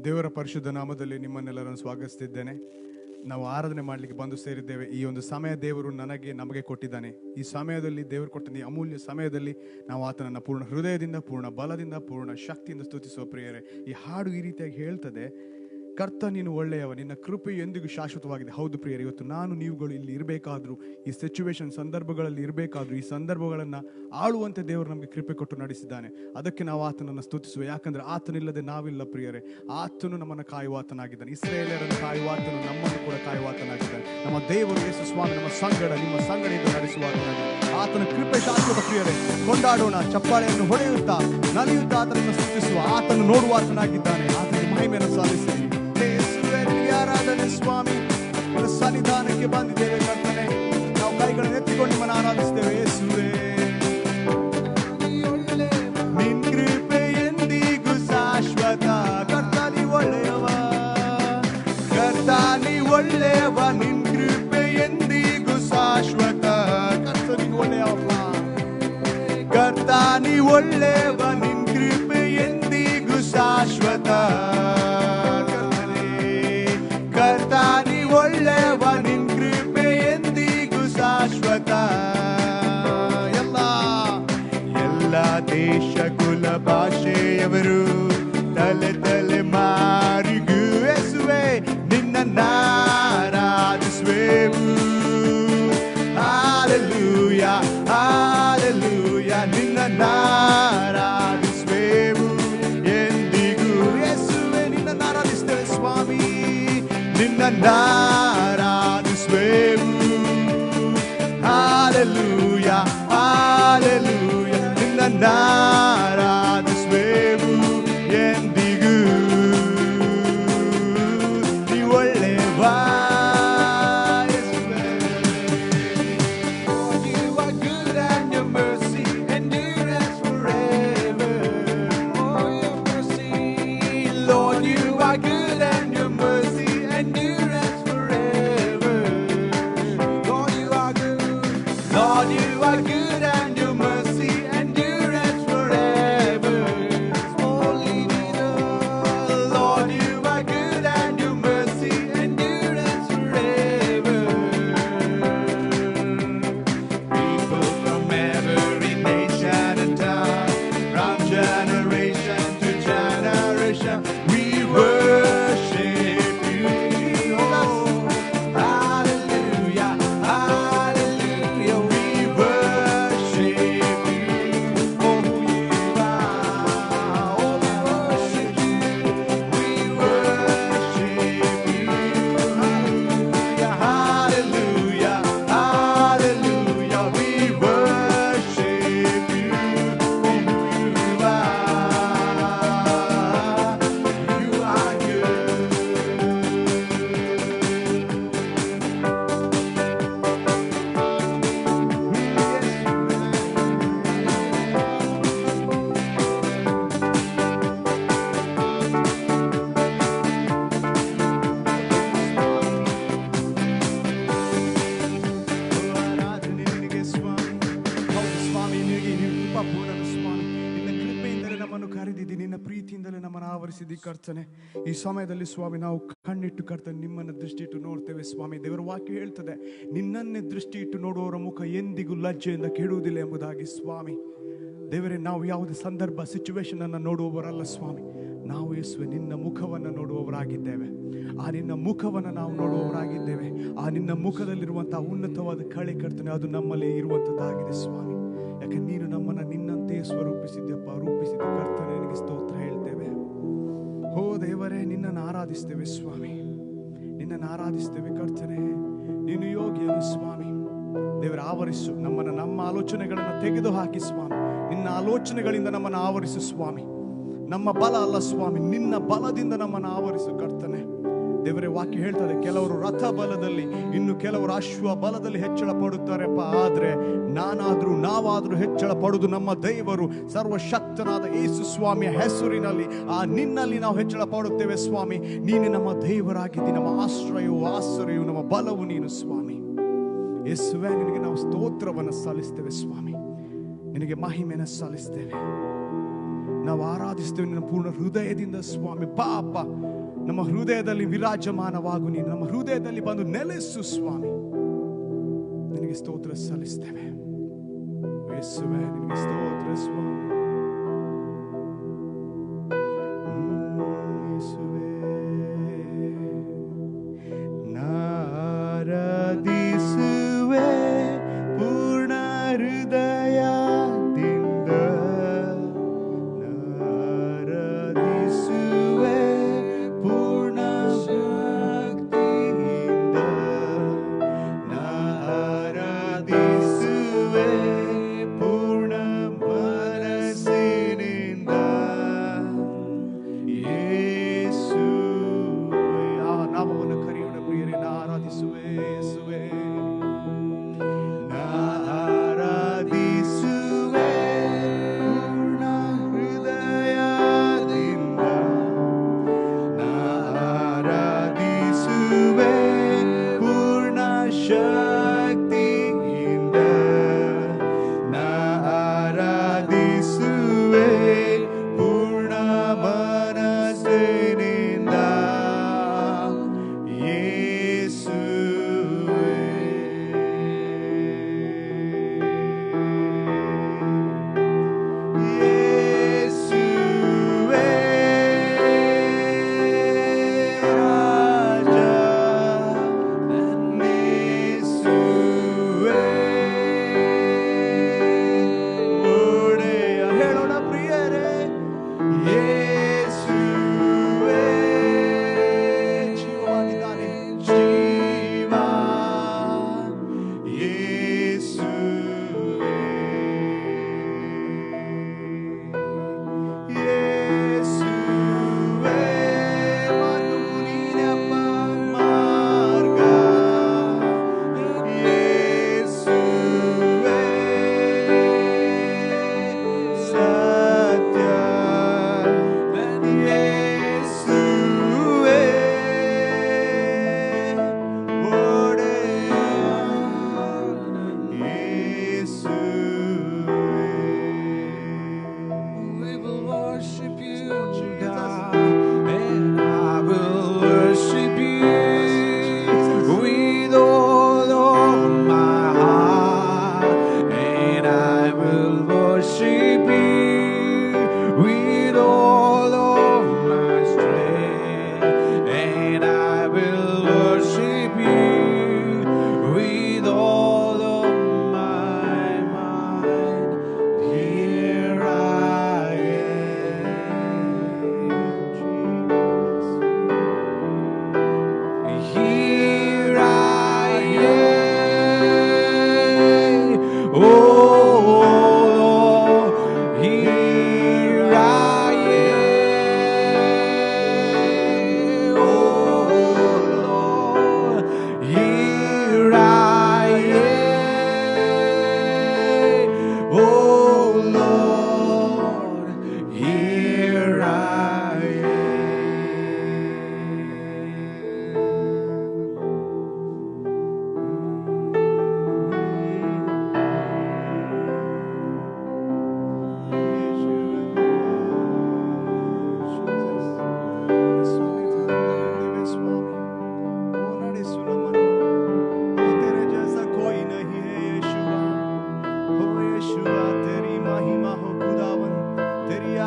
ದೇವರ ಪರಿಶುದ್ಧ ನಾಮದಲ್ಲಿ ನಿಮ್ಮನ್ನೆಲ್ಲರನ್ನು ಸ್ವಾಗತಿಸುತ್ತಿದ್ದೇನೆ. ನಾವು ಆರಾಧನೆ ಮಾಡಲಿಕ್ಕೆ ಬಂದು ಸೇರಿದ್ದೇವೆ. ಈ ಒಂದು ಸಮಯ ದೇವರು ನಮಗೆ ಕೊಟ್ಟಿದ್ದಾನೆ. ಈ ಸಮಯದಲ್ಲಿ ದೇವರು ಕೊಟ್ಟ ಈ ಅಮೂಲ್ಯ ಸಮಯದಲ್ಲಿ ನಾವು ಆತನನ್ನು ಪೂರ್ಣ ಹೃದಯದಿಂದ, ಪೂರ್ಣ ಬಲದಿಂದ, ಪೂರ್ಣ ಶಕ್ತಿಯಿಂದ ಸ್ತುತಿಸುವ ಪ್ರಿಯರೇ. ಈ ಹಾಡು ಈ ರೀತಿಯಾಗಿ ಹೇಳ್ತದೆ, ಕರ್ತ ನೀನು ಒಳ್ಳೆಯವ, ನಿನ್ನ ಕೃಪೆ ಎಂದಿಗೂ ಶಾಶ್ವತವಾಗಿದೆ. ಹೌದು ಪ್ರಿಯರೇ, ಇವತ್ತು ನಾನು ನೀವುಗಳು ಇಲ್ಲಿ ಇರಬೇಕಾದ್ರೂ, ಈ ಸಿಚುವೇಶನ್ ಸಂದರ್ಭಗಳಲ್ಲಿ ಇರಬೇಕಾದ್ರೂ, ಈ ಸಂದರ್ಭಗಳನ್ನು ಆಳುವಂತೆ ದೇವರು ನಮಗೆ ಕೃಪೆ ಕೊಟ್ಟು ನಡೆಸಿದ್ದಾನೆ. ಅದಕ್ಕೆ ನಾವು ಆತನನ್ನು ಸ್ತುತಿಸುವ. ಯಾಕಂದ್ರೆ ಆತನಿಲ್ಲದೆ ನಾವಿಲ್ಲ ಪ್ರಿಯರೇ. ಆತನು ನಮ್ಮನ್ನು ಕಾಯುವಾತನಾಗಿದ್ದಾನೆ. ಇಸ್ರಾಯೇಲರನ್ನು ಕಾಯುವಾತನು ನಮ್ಮನ್ನು ಕೂಡ ಕಾಯುವಾತನಾಗಿದ್ದಾನೆ. ನಮ್ಮ ದೇವರು ಯೇಸು ಸ್ವಾಮಿ ನಮ್ಮ ಸಂಗಡ, ನಿಮ್ಮ ಸಂಗಡಿಯಿಂದ ನಡೆಸುವಾತನಾಗಿದ್ದಾನೆ. ಆತನ ಕೃಪೆ ಶಾಶ್ವತ ಪ್ರಿಯರೇ. ಕೊಂಡಾಡೋಣ, ಚಪ್ಪಾಳೆಯನ್ನು ಹೊಡೆಯುತ್ತಾ ನಲಿಯುತ್ತಾ ಆತನನ್ನು ಸ್ತುತಿಸುವ. ಆತನು ನೋಡುವಾತನಾಗಿದ್ದಾನೆ. ಆತನಿಗೆ ಮಹಿಮೆಯನ್ನು ಸಾಧಿಸಿ ಆರಾಧನೆ ಸ್ವಾಮಿ. ಸನ್ನಿಧಾನಕ್ಕೆ ಬಂದಿದ್ದೇವೆ ಕರ್ತನೆ. ನಾವು ಕೈಗಳನ್ನು ಎತ್ತಿಕೊಂಡು ನಿಮ್ಮನ್ನು ಆರಾಧಿಸ್ತೇವೆ. ಯೇಸುವೇ, ನಿನ್ ಕೃಪೆ ಎಂದಿಗೂ ಶಾಶ್ವತ. ಕರ್ತಾನಿ ಒಳ್ಳೆಯವ, ಕರ್ತಾನಿ ಒಳ್ಳೆಯವ, ನಿನ್ ಕೃಪೆ ಎಂದಿಗೂ ಶಾಶ್ವತ. ಕರ್ತನಿ ಒಳ್ಳೆಯವ, ಕರ್ತಾನಿ ಒಳ್ಳೆಯವ, ನಿನ್ ಕೃಪೆ ಎಂದಿಗೂ ಶಾಶ್ವತ. ಕರ್ತಾನಿ ಒಳ್ಳೆಯವ, ನಿನ್ ಕೃಪೆ ಎಂದಿಗೂ ಶಾಶ್ವತ. ಎಲ್ಲ ದೇಶ ಕುಲ ಭಾಷೆಯವರು ತಲೆ ತಲೆ ಮಾರಿಗೂ ಯೇಸುವೇ ನಿನ್ನನ್ನು ಆರಾಧಿಸುವೆವು. ಹಾಲೆಲೂಯಾ ಹಾಲೆಲೂಯಾ, ನಿನ್ನನ್ನು ಆರಾಧಿಸುವೆವು ಎಂದಿಗೂ. ಯೇಸುವೇ ನಿನ್ನನ್ನು ಆರಾಧಿಸ್ತೇವೆ ಸ್ವಾಮಿ, ನಿನ್ನನ್ನು ಆರಾಧಿಸುವೆವು. ಹಾಲೆಲೂಯಾ ಹಾಲೆಲೂಯಾ, ನಿನ್ನನ್ನು ಆರಾಧಿಸುವೆವು ಎಂದಿಗೂ. ನೀ ಒಳ್ಳೆಯವ ಯೇಸುವೇ. You are good and your mercy endures forever. Oh, your mercy, Lord, you are good and your mercy endures forever. Lord, you are good. Lord, you are good and your mercy endures forever. Holy Lord, you are good and your mercy endures forever. People from every nation and tongue, from generation to generation, we worship you. Hallelujah, hallelujah, we worship you. Oh, who you are, oh, we worship you. We worship you. Hallelujah, hallelujah, we worship you. Oh, who you are good. ಆರಾಧನೆ ನಿನಗೆ ಸ್ವಾಮಿ. ಹೌದು ಸ್ವಾಮಿ, ನಿನಗೆ ನೀನು ಕೃಪಾಪೂರ್ಣನು ಸ್ವಾಮಿ. ನಿನ್ನ ಕೃಪೆಯಿಂದಲೇ ನಮ್ಮನ್ನು ಕರೆದಿದ್ದಿ, ನಿನ್ನ ಪ್ರೀತಿಯಿಂದಲೇ ನಮ್ಮನ್ನು ಆವರಿಸಿದ್ದಿ ಕರ್ತನೆ. ಈ ಸಮಯದಲ್ಲಿ ಸ್ವಾಮಿ ನಾವು ಕಣ್ಣಿಟ್ಟು ಕರ್ತನೆ ನಿಮ್ಮನ್ನು ದೃಷ್ಟಿ ಇಟ್ಟು ನೋಡ್ತೇವೆ ಸ್ವಾಮಿ. ದೇವರ ವಾಕ್ಯ ಹೇಳ್ತದೆ, ನಿನ್ನನ್ನೇ ದೃಷ್ಟಿ ಇಟ್ಟು ನೋಡುವವರ ಮುಖ ಎಂದಿಗೂ ಲಜ್ಜೆಯಿಂದ ಕೆಡುವುದಿಲ್ಲ ಎಂಬುದಾಗಿ ಸ್ವಾಮಿ. ದೇವರೇ, ನಾವು ಯಾವುದೇ ಸಂದರ್ಭ ಸಿಚುವೇಶನ್ ಅನ್ನು ನೋಡುವವರಲ್ಲ ಸ್ವಾಮಿ. ನಾವು ಯೇಸುವೆ ನಿನ್ನ ಮುಖವನ್ನು ನೋಡುವವರಾಗಿದ್ದೇವೆ. ಆ ನಿನ್ನ ಮುಖವನ್ನು ನಾವು ನೋಡುವವರಾಗಿದ್ದೇವೆ. ಆ ನಿನ್ನ ಮುಖದಲ್ಲಿರುವಂತಹ ಉನ್ನತವಾದ ಕಳೆ ಕರ್ತನೆ, ಅದು ನಮ್ಮಲ್ಲಿ ಇರುವಂಥದ್ದಾಗಿದೆ ಸ್ವಾಮಿ. ಯಾಕೆ ನೀನು ನಮ್ಮನ್ನು ನಿನ್ನಂತೆಯೇ ಸ್ವರೂಪಿಸಿದ್ಯಪ್ಪ, ರೂಪಿಸಿದ್ದ ಕರ್ತನೆ, ನಿನಗೆ ಸ್ತೋತ್ರ ಹೇಳ್ತೇವೆ. ಓ ದೇವರೇ, ನಿನ್ನನ್ನು ಆರಾಧಿಸ್ತೇವೆ ಸ್ವಾಮಿ, ನಿನ್ನನ್ನು ಆರಾಧಿಸ್ತೇವೆ ಕರ್ತನೆ. ನೀನು ಯೋಗ್ಯನು ಸ್ವಾಮಿ. ದೇವರ ಆವರಿಸು ನಮ್ಮನ್ನು, ನಮ್ಮ ಆಲೋಚನೆಗಳನ್ನು ತೆಗೆದು ಹಾಕಿ ಸ್ವಾಮಿ. ನಿನ್ನ ಆಲೋಚನೆಗಳಿಂದ ನಮ್ಮನ್ನು ಆವರಿಸು ಸ್ವಾಮಿ. ನಮ್ಮ ಬಲ ಅಲ್ಲ ಸ್ವಾಮಿ, ನಿನ್ನ ಬಲದಿಂದ ನಮ್ಮನ್ನು ಆವರಿಸು ಕರ್ತನೆ. ದೇವರೇ, ವಾಕ್ಯ ಹೇಳ್ತದೆ, ಕೆಲವರು ರಥ ಬಲದಲ್ಲಿ, ಇನ್ನು ಕೆಲವರು ಅಶ್ವ ಬಲದಲ್ಲಿ ಹೆಚ್ಚಳ ಪಡುತ್ತಾರೆಪ್ಪ. ಆದ್ರೆ ನಾವಾದ್ರೂ ಹೆಚ್ಚಳ ಪಡುವುದು ನಮ್ಮ ದೇವರು ಸರ್ವಶಕ್ತನಾದ ಯೇಸು ಸ್ವಾಮಿಯ ಹೆಸರಿನಲ್ಲಿ. ಆ ನಿನ್ನಲ್ಲಿ ನಾವು ಹೆಚ್ಚಳ ಪಡುತ್ತೇವೆ ಸ್ವಾಮಿ. ನೀನು ನಮ್ಮ ದೇವರಾಗಿದ್ದಿ, ನಮ್ಮ ಆಶ್ರಯವು ನಮ್ಮ ಬಲವು ನೀನು ಸ್ವಾಮಿ. ಯೇಸುವೇ, ನಿನಗೆ ನಾವು ಸ್ತೋತ್ರವನ್ನು ಸಲ್ಲಿಸ್ತೇವೆ ಸ್ವಾಮಿ. ನಿನಗೆ ಮಹಿಮೆಯನ್ನು ಸಲ್ಲಿಸ್ತೇವೆ. ನಾವು ಆರಾಧಿಸ್ತೇವೆ ನಿನ್ನ ಪೂರ್ಣ ಹೃದಯದಿಂದ ಸ್ವಾಮಿ. ಪಾಪ ನಮ್ಮ ಹೃದಯದಲ್ಲಿ ವಿರಾಜಮಾನವಾಗು, ನೀನು ನಮ್ಮ ಹೃದಯದಲ್ಲಿ ಬಂದು ನೆಲೆಸು ಸ್ವಾಮಿ. ನಿನಗೆ ಸ್ತೋತ್ರ ಸಲ್ಲಿಸ್ತೇವೆ ಯೇಸುವೇ, ನಿನಗೆ ಸ್ತೋತ್ರ ಸ್ವಾಮಿ. ಯೇಸುವೇ, ನಾರಾಧಿಸುವೆ ಪೂರ್ಣ ಹೃದಯದಿಂದ, ನಾರಾಧಿಸುವೆ ಪೂರ್ಣ ಶಕ್ತಿಯಿಂದ, ನಾರಾಧಿಸುವೆ ಪೂರ್ಣ ಮನಸ್ಸಿನಿಂದ. ಯೇಸುವೇ, ಆ ನಾಮವನ್ನು ಕರೆಯೋಣ ಪ್ರಿಯರೇ. ಆರಾಧಿಸುವೆ ಯೇಸುವೇ, ಆರಾಧಿಸುವೆ ಪೂರ್ಣ ಹೃದಯದಿಂದ, ಆರಾಧಿಸುವೆ ಪೂರ್ಣ ಶಕ್ತಿಯಿಂದ, ಆರಾಧಿಸುವೆ ಪೂರ್ಣ ಮನಸ್ಸಿನಿಂದ. ಯೇಸುವೇ, ಯೇಸುವೇ ರಾಜ, ಯೇಸುವೇ ಒಡೆಯ. ಹೇಳೋಣ ಪ್ರಿಯರೇ, ಯೇಸುವೇ ಜೀವವಾಗಿದ್ದಾನೆ, ಜೀವ. ಯೇಸುವೇ, ಯೇಸುವೇ ಮಾರ್ಗವು ನೀನಪ್ಪ, ಮಾರ್ಗ. ಯೇಸುವೇ ಸತ್ಯ. ಯೇಸುವೇ ಒಡೆಯ. ಯೇಸುವೇ, we will worship you, God, and I will worship you with all of my heart, and I will worship you with all of my strength, and I will worship you with all of my mind. Here I am, Jesus. Here I am, oh Lord. Here I am, oh Lord. Here I am, oh Lord. Here I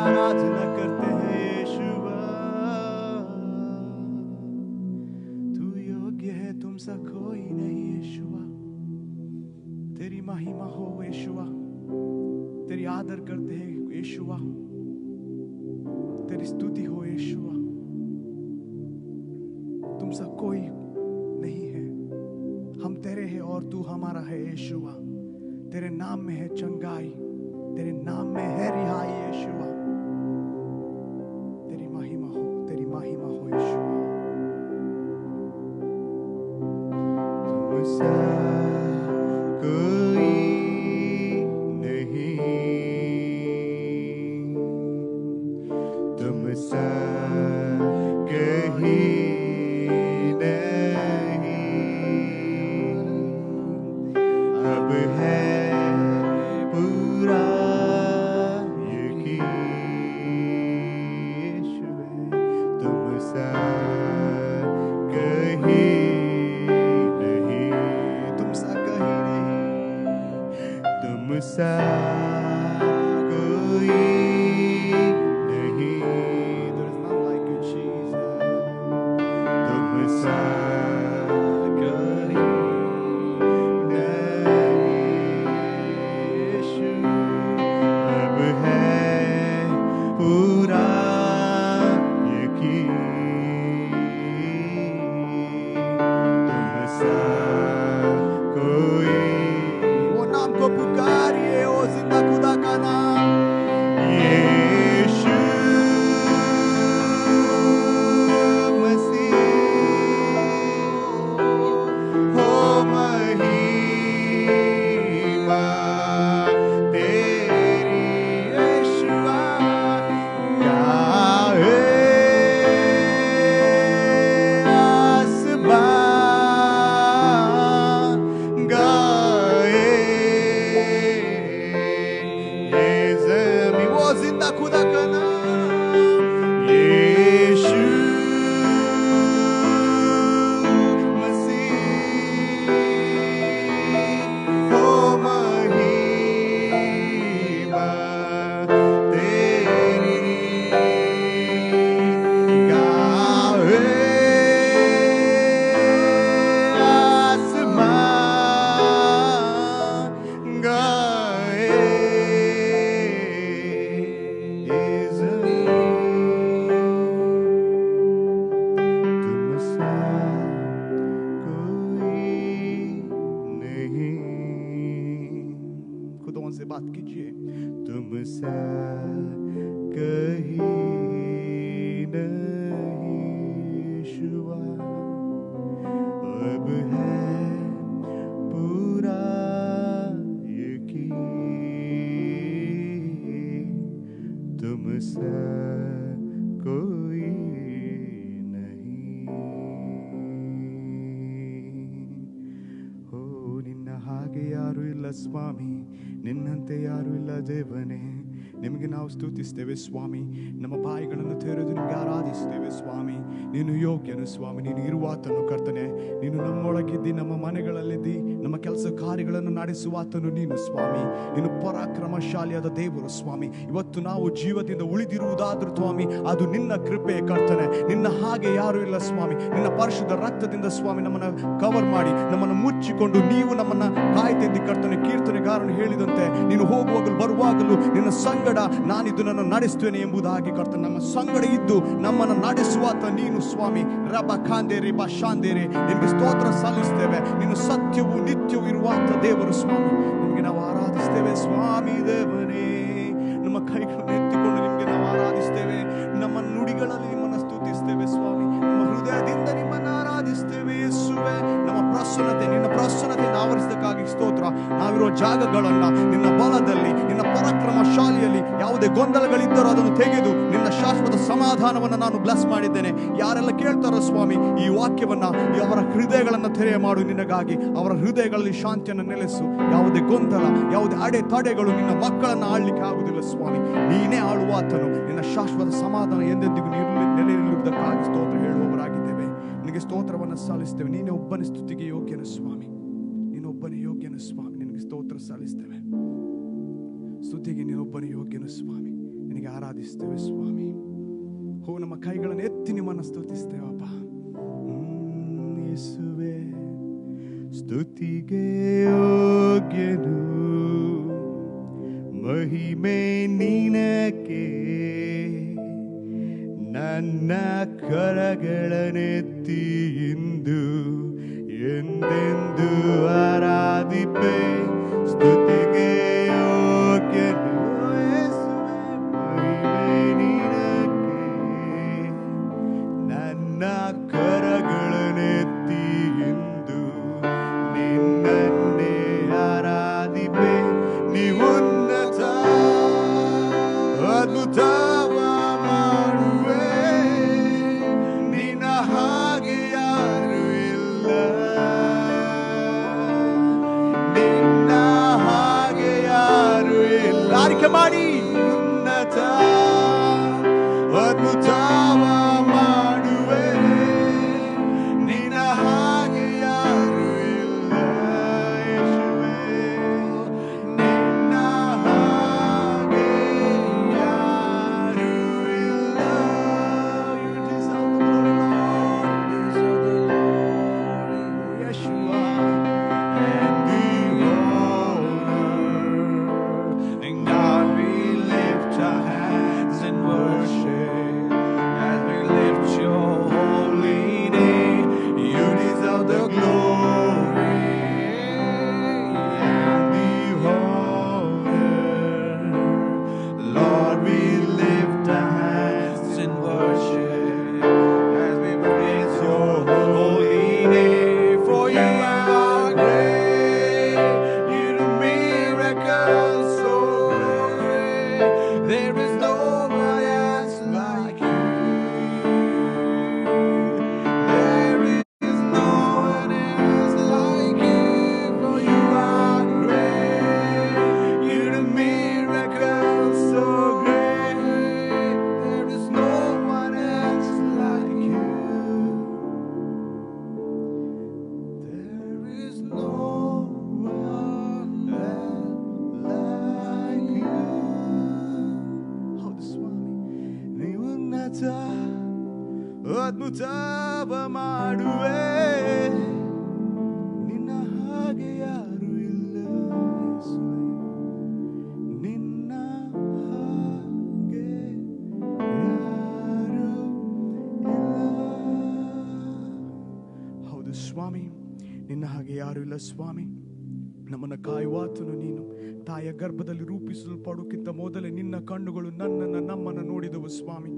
आराधना करते हैं यीशुआ, तू योग्य है, तुम सा कोई नहीं यीशुआ। तेरी महिमा हो यीशुआ, तेरी आदर करते हैं यीशुआ, तेरी स्तुति हो यीशुआ। तुम सा कोई नहीं है, हम तेरे हैं और तू हमारा है यीशुआ। तेरे नाम में है चंगाई, तेरे नाम में है रिहाई यीशुआ। तेरी महिमा हो यीशुआ। तुमसा कोई नहीं, तुमसा कहीं नहीं। अब है पूरा कोई नहीं, there is none like you Jesus, तुम सा कोई नहीं यीशु, अब है पूरा यकीन, तुम सा कोई, वो नाम को पुकारिए, ओ जिंदा खुदा का नाम यीशु मसीह, हो महिमा तेरी यीशुआ, गाए आसमां, गाए ये ज़मीं, वो जिंदा खुदा का नाम यीशु मसीह, हो महिमा तेरी, गाए आसमां, गाए ये ज़मीं, तुम सा कोई नहीं, खुदा उनसे बात कीजिए, तुम सा कहीं नहीं यीशुआ, अब है पूरा यकीन, तुम सा कोई नहीं, हो ನಿನ್ನ ಹಾಗೆ ಯಾರು ಇಲ್ಲ ಸ್ವಾಮಿ, ನಿನ್ನಂತೆ ಯಾರು ಇಲ್ಲ ದೇವನೇ, ನಿಮಗೆ ನಾವು ಸ್ತುತಿಸ್ತೇವೆ ಸ್ವಾಮಿ, ನಮ್ಮ ಬಾಯಿಗಳನ್ನು ತೆರೆದು ನಿಮಗೆ ಆರಾಧಿಸ್ತೇವೆ ಸ್ವಾಮಿ, ನೀನು ಯೋಗ್ಯನು ಸ್ವಾಮಿ, ನೀನು ಇರುವಾತನು ಕರ್ತನೆ, ನೀನು ನಮ್ಮೊಳಗಿದ್ದಿ, ನಮ್ಮ ಮನೆಗಳಲ್ಲಿದ್ದಿ, ನಮ್ಮ ಕೆಲಸ ಕಾರ್ಯಗಳನ್ನು ನಡೆಸುವಾತನು ನೀನು ಸ್ವಾಮಿ, ನೀನು ಪರಾಕ್ರಮಶಾಲಿಯಾದ ದೇವರು ಸ್ವಾಮಿ, ಇವತ್ತು ನಾವು ಜೀವದಿಂದ ಉಳಿದಿರುವುದಾದ್ರೂ ಸ್ವಾಮಿ ಅದು ನಿನ್ನ ಕೃಪೆ ಕರ್ತನೆ, ನಿನ್ನ ಹಾಗೆ ಯಾರು ಇಲ್ಲ ಸ್ವಾಮಿ, ನಿನ್ನ ಪರಿಶುದ್ಧ ರಕ್ತದಿಂದ ಸ್ವಾಮಿ ನಮ್ಮನ್ನು ಕವರ್ ಮಾಡಿ ನಮ್ಮನ್ನು ಮುಚ್ಚಿಕೊಂಡು ನೀವು ನಮ್ಮನ್ನು ಕಾಯ್ತಿದ್ದಿ ಕರ್ತನೆ, ಕೀರ್ತನೆಗಾರನು ಹೇಳಿದಂತೆ ನೀನು ಹೋಗುವಾಗಲೂ ಬರುವಾಗಲೂ ನಿನ್ನ ಸಂಗಡ ನಾನಿದ್ದು ನನ್ನ ನಡೆಸ್ತೇನೆ ಎಂಬುದಾಗಿ ಕರ್ತನೆ, ನಮ್ಮ ಸಂಗಡ ಇದ್ದು ನಮ್ಮನ್ನು ನಡೆಸುವಾತ ನೀನು ಸ್ವಾಮಿ, ರಬ ಖಾಂದೇರಿ ಬಾ ಶಾಂದೇರಿ, ನಿನಗೆ ಸ್ತೋತ್ರ ಸಲ್ಲಿಸ್ತೇವೆ, ನೀನು ಸತ್ಯವು ನಿತ್ಯವೂ ಇರುವಂತ ದೇವರು ಸ್ವಾಮಿ, ನಿಮಗೆ ನಾವು ಆರಾಧಿಸ್ತೇವೆ ಸ್ವಾಮಿ ದೇವನೇ, ನಮ್ಮ ಕೈಗಳನ್ನು ಎತ್ತಿಕೊಂಡು ನಿಮಗೆ ನಾವು ಆರಾಧಿಸ್ತೇವೆ, ನಮ್ಮ ನುಡಿಗಳಲ್ಲಿ ನಿಮ್ಮನ್ನು ಸ್ತುತಿಸ್ತೇವೆ ಸ್ವಾಮಿ, ನಮ್ಮ ಹೃದಯದಿಂದ ನಿಮ್ಮನ್ನು ಆರಾಧಿಸ್ತೇವೆ ಯೇಸುವೆ, ನಮ್ಮ ಪ್ರಸನ್ನತೆ ನಿನ್ನ ಪ್ರಸನ್ನತೆಯನ್ನು ಆವರಿಸಿದಕ್ಕಾಗಿ ಸ್ತೋತ್ರ, ನಾವಿರುವ ಜಾಗಗಳನ್ನ ನಿನ್ನ ಬಲದಲ್ಲಿ ನಿನ್ನ ಪರಾಕ್ರಮಶಾಲಿಯಲ್ಲಿ ಯಾವುದೇ ಗೊಂದಲಗಳಿದ್ದರೂ ಅದನ್ನು ತೆಗೆದು ನಿನ್ನ ಶಾಶ್ವತ ಸಮಾಧಾನವನ್ನು ನಾನು ಬ್ಲೆಸ್ ಮಾಡಿದ್ದೇನೆ, ಯಾರೆಲ್ಲ ಕೇಳ್ತಾರೋ ಸ್ವಾಮಿ ಈ ವಾಕ್ಯವನ್ನ ಅವರ ಹೃದಯಗಳನ್ನು ತೆರೆಯ ಮಾಡು, ನಿನಗಾಗಿ ಅವರ ಹೃದಯಗಳಲ್ಲಿ ಶಾಂತಿಯನ್ನು ನೆಲೆಸು, ಯಾವುದೇ ಗೊಂದಲ ಯಾವುದೇ ಅಡೆತಡೆಗಳು ನಿನ್ನ ಮಕ್ಕಳನ್ನು ಆಳ್ಲಿಕ್ಕೆ ಆಗುವುದಿಲ್ಲ ಸ್ವಾಮಿ, ನೀನೇ ಆಳುವಾತನು, ನಿನ್ನ ಶಾಶ್ವತ ಸಮಾಧಾನ ಎಂದೆಂದಿಗೂ ನೆಲೆನಿಲ್ಲುವುದಕ್ಕಾಗಿ ಸ್ತೋತ್ರ ಹೇಳುವವರಾಗಿದ್ದೇವೆ, ನಿನಗೆ ಸ್ತೋತ್ರವನ್ನು ಸಲ್ಲಿಸ್ತೇವೆ, ನೀನೇ ಒಬ್ಬನೇ ಸ್ತುತಿಗೆ ಯೋಗ್ಯನು ಸ್ವಾಮಿ, ನೀನೊಬ್ಬನೇ ಯೋಗ್ಯನು ಸ್ವಾಮಿ, ನಿನಗೆ ಸ್ತೋತ್ರ ಸಲ್ಲಿಸ್ತೇವೆ, ಸ್ತುತಿಗೆ ನೀನೊಬ್ಬನೇ ಯೋಗ್ಯನು ಸ್ವಾಮಿ, ನಿನಗೆ ಆರಾಧಿಸ್ತೇವೆ ಸ್ವಾಮಿ, ಹೋ ನಮ್ಮ ಕೈಗಳನ್ನು ಎತ್ತಿ ನಿಮ್ಮನ್ನು ಸ್ತುತಿಸ್ತೇವಪ್ಪ, ಯೇಸುವೆ ಸ್ತುತಿಗೆ ಯೋಗ್ಯನು, ಮಹಿಮೆ ನಿನಗೆ, ನನ್ನ ಕರಗಳನ್ನೆತ್ತಿ ಇಂದು ಎಂದೆಂದು ಆರಾಧಿಪೆ, ಸ್ತುತಿಗೆ ಯೋಗ್ಯನು ಯೇಸುವೆ, ಮಹಿಮೆ ನಿನಗೆ, ನನ್ನ ಕರಗಳನ್ನೆತ್ತಿ ಇಂದು ನಿನ್ನನ್ನೇ ಆರಾಧಿಪೆ, ನೀವುನ್ನತ ಅದ್ಭುತವ ಮಾಡುವೆ, ನಿನ್ನ ಹಾಗೆ ಯಾರು ಇಲ್ಲ, ನಿನ್ನ ಹಾಗೆ ಯಾರು ಇಲ್ಲ, ಆರಿಕೆ ಮಾಡಿ, ಉನ್ನತ ಅದ್ಭುತವ ಮಾಡುವೆ, ನಿನ್ನ ಹಾಗೆ ಯಾರು ಇಲ್ಲ ಯೇಸುವೆ, ನಿನ್ನ There is no one else like you. There is no one else like you, for you are great. You do miracles so great. There is no one else like you. There is no one else like you. ಹೌದು ಸ್ವಾಮಿ, ನೀವು ಉನ್ನತ ಅದ್ಭುತವ ಮಾಡುವೆ, ನಿನ್ನ ಹಾಗೆ ಯಾರು ಇಲ್ಲ ಯೇಸುವೆ, ನಿನ್ನ ಹಾಗೆ ಯಾರು ಇಲ್ಲ. ಹೌದು ಸ್ವಾಮಿ, ನಿನ್ನ ಹಾಗೆ ಯಾರು ಇಲ್ಲ ಸ್ವಾಮಿ. ನಮ್ಮನ್ನು ಕಾಯುವಾತನು ನೀನು. ತಾಯಿಯ ಗರ್ಭದಲ್ಲಿ ರೂಪಿಸಲ್ಪಡೋಕ್ಕಿಂತ ಮೊದಲೇ ನಿನ್ನ ಕಣ್ಣುಗಳು ನಮ್ಮನ್ನು ನೋಡಿದವು ಸ್ವಾಮಿ.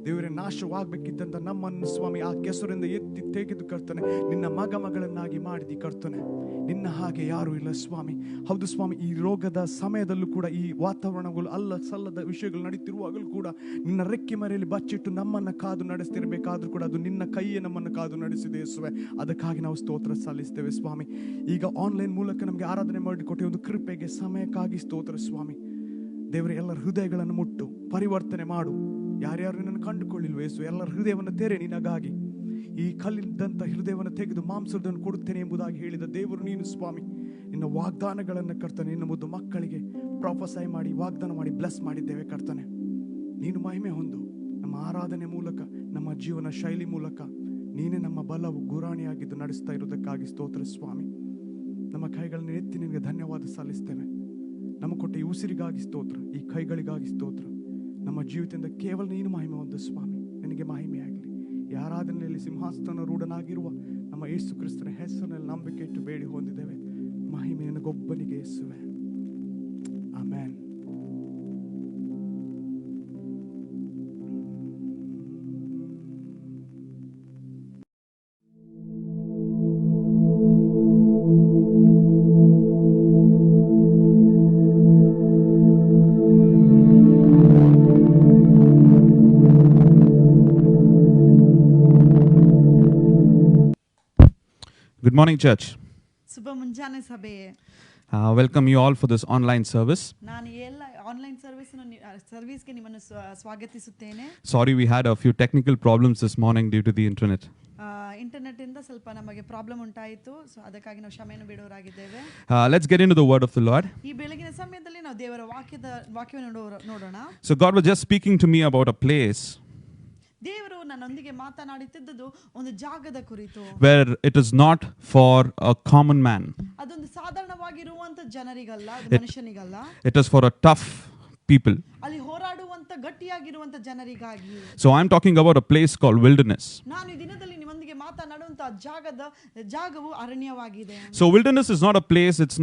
ದೇವರೇ, ನಾಶವಾಗಬೇಕಿದ್ದಂಥ ನಮ್ಮನ್ನು ಸ್ವಾಮಿ ಆ ಕೆಸರಿಂದ ಎತ್ತಿ ತೆಗೆದು ಕರ್ತನೆ ನಿನ್ನ ಮಗಳನ್ನಾಗಿ ಮಾಡಿದಿ ಕರ್ತನೆ. ನಿನ್ನ ಹಾಗೆ ಯಾರು ಇಲ್ಲ ಸ್ವಾಮಿ. ಹೌದು ಸ್ವಾಮಿ, ಈ ರೋಗದ ಸಮಯದಲ್ಲೂ ಕೂಡ, ಈ ವಾತಾವರಣಗಳು ಸಲ್ಲದ ವಿಷಯಗಳು ನಡೀತಿರುವಾಗಲೂ ಕೂಡ ನಿನ್ನ ರೆಕ್ಕೆ ಮರೆಯಲ್ಲಿ ಬಚ್ಚಿಟ್ಟು ನಮ್ಮನ್ನು ಕಾದು ನಡೆಸ್ತಿರ್ಬೇಕಾದ್ರೂ ಕೂಡ ಅದು ನಿನ್ನ ಕೈಯೇ ನಮ್ಮನ್ನು ಕಾದು ನಡೆಸಿದೆ ಯೇಸುವೆ. ಅದಕ್ಕಾಗಿ ನಾವು ಸ್ತೋತ್ರ ಸಲ್ಲಿಸ್ತೇವೆ ಸ್ವಾಮಿ. ಈಗ ಆನ್ಲೈನ್ ಮೂಲಕ ನಮಗೆ ಆರಾಧನೆ ಮಾಡಿಕೊಟ್ಟೆ ಒಂದು ಕೃಪೆಗೆ, ಸಮಯಕ್ಕಾಗಿ ಸ್ತೋತ್ರ ಸ್ವಾಮಿ. ದೇವರೇ, ಎಲ್ಲರ ಹೃದಯಗಳನ್ನು ಮುಟ್ಟು ಪರಿವರ್ತನೆ ಮಾಡು. ಯಾರ್ಯಾರು ನಿನ್ನನ್ನು ಕಂಡುಕೊಳ್ಳಿಲ್ವ ಯೇಸು, ಎಲ್ಲರ ಹೃದಯವನ್ನು ತೆರೆ ನಿನಗಾಗಿ. ಈ ಕಲ್ಲಿದ್ದಂಥ ಹೃದಯವನ್ನು ತೆಗೆದು ಮಾಂಸವನ್ನು ಕೊಡುತ್ತೇನೆ ಎಂಬುದಾಗಿ ಹೇಳಿದ ದೇವರು ನೀನು ಸ್ವಾಮಿ. ನಿನ್ನ ವಾಗ್ದಾನಗಳನ್ನು ಕರ್ತನೆ ನಿನ್ನ ಮುದ್ದು ಮಕ್ಕಳಿಗೆ ಪ್ರಾಫೆಸೈ ಮಾಡಿ ವಾಗ್ದಾನ ಮಾಡಿ ಬ್ಲೆಸ್ ಮಾಡಿದ್ದೇವೆ ಕರ್ತನೆ. ನೀನು ಮಹಿಮೆ ಹೊಂದು ನಮ್ಮ ಆರಾಧನೆ ಮೂಲಕ, ನಮ್ಮ ಜೀವನ ಶೈಲಿ ಮೂಲಕ ನೀನೇ ನಮ್ಮ ಬಲವು ಗುರಾಣಿಯಾಗಿದ್ದು ನಡೆಸ್ತಾ ಇರೋದಕ್ಕಾಗಿ ಸ್ತೋತ್ರ ಸ್ವಾಮಿ. ನಮ್ಮ ಕೈಗಳನ್ನು ಎತ್ತಿ ನಿನಗೆ ಧನ್ಯವಾದ ಸಲ್ಲಿಸ್ತೇವೆ. ನಮ್ಮ ಕೊಟ್ಟ ಈ ಉಸಿರಿಗಾಗಿ ಸ್ತೋತ್ರ, ಈ ಕೈಗಳಿಗಾಗಿ ಸ್ತೋತ್ರ. ನಮ್ಮ ಜೀವಿತದಿಂದ ಕೇವಲ ನೀನು ಮಹಿಮೆ ಹೊಂದು ಸ್ವಾಮಿ. ನಿನಗೆ ಮಹಿಮೆಯಾಗಲಿ. ಈ ಆರಾಧನೆಯಲ್ಲಿ ಸಿಂಹಾಸನ ರೂಢನಾಗಿರುವ ನಮ್ಮ ಯೇಸು ಕ್ರಿಸ್ತನ ಹೆಸರಿನಲ್ಲಿ ನಂಬಿಕೆ ಇಟ್ಟು ಬೇಡಿ ಹೊಂದಿದ್ದೇವೆ. ಮಹಿಮೆ ನಿನಗೊಬ್ಬನಿಗೆ ಯೇಸುವೆ. ಆಮೆನ್. Good morning, church. ಶುಭ ಮುಂಜಾನೆ ಸಭೆಯೇ. Welcome you all for this online service. ನಾನು ಎಲ್ಲ ಆನ್ಲೈನ್ ಸರ್ವಿಸ್ಗೆ ನಿಮ್ಮನ್ನು ಸ್ವಾಗತಿಸುತ್ತೇನೆ. Sorry, we had a few technical problems this morning due to the internet. Internet ಇಂದ ಸ್ವಲ್ಪ ನಮಗೆ ಪ್ರಾಬ್ಲಮ್ ಉಂಟಾಯಿತು. ಸೊ ಅದಕ್ಕಾಗಿ ನಾವು ಕ್ಷಮೆಯನ್ನು ಬೇಡೋರಾಗಿದ್ದೇವೆ. Let's get into the word of the Lord. ಈ ಬೆಳಗಿನ ಸಮಯದಲ್ಲಿ ನಾವು ದೇವರ ವಾಕ್ಯವನ್ನು ನೋಡೋಣ. So God was just speaking to me about a place ದೇವರು ನನ್ನೊಂದಿಗೆ ಮಾತನಾಡುತ್ತಿದ್ದುದು ಒಂದು ಜಾಗದ ಕುರಿತು, where it is not for a common man. ಅದೊಂದು ಸಾಧಾರಣವಾಗಿರುವಂತ ಜನರಿಗಲ್ಲ, ಮನುಷ್ಯನಿಗಲ್ಲ. It is for a tough people. ಅಲ್ಲಿ ಹೋರಾಡುವಂತ ಗಟ್ಟಿಯಾಗಿರುವಂತ ಜನರಿಗಾಗಿ. So I'm talking about a place called wilderness. ನಾನು ಈ ದಿನದಲ್ಲಿ ನಿಮ್ಮೊಂದಿಗೆ ಮಾತನಾಡುವಂತ ಜಾಗವು ಅರಣ್ಯವಾಗಿದೆ. So wilderness is not a place, it's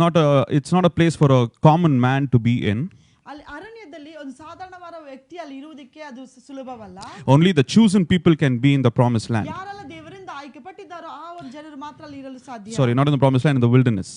not a place for a common man to be in. ಅಲ್ಲಿ ಅರಣ್ಯದಲ್ಲಿ ಒಂದು ಸಾಧಾರಣವಾದ ವ್ಯಕ್ತಿ ಅಲ್ಲಿ ಇರುವುದಕ್ಕೆ ಅದು ಸುಲಭವಲ್ಲ. Only the chosen people can be in the promised land. ಯಾರೆಲ್ಲ ದೇವರಿಂದ ಆಯ್ಕೆಪಟ್ಟಿದ್ದಾರೋ ಆ ಒಂದು ಜನರು ಮಾತ್ರ ಅಲ್ಲಿ ಇರಲು ಸಾಧ್ಯ. Sorry, not in the promised land, in the wilderness.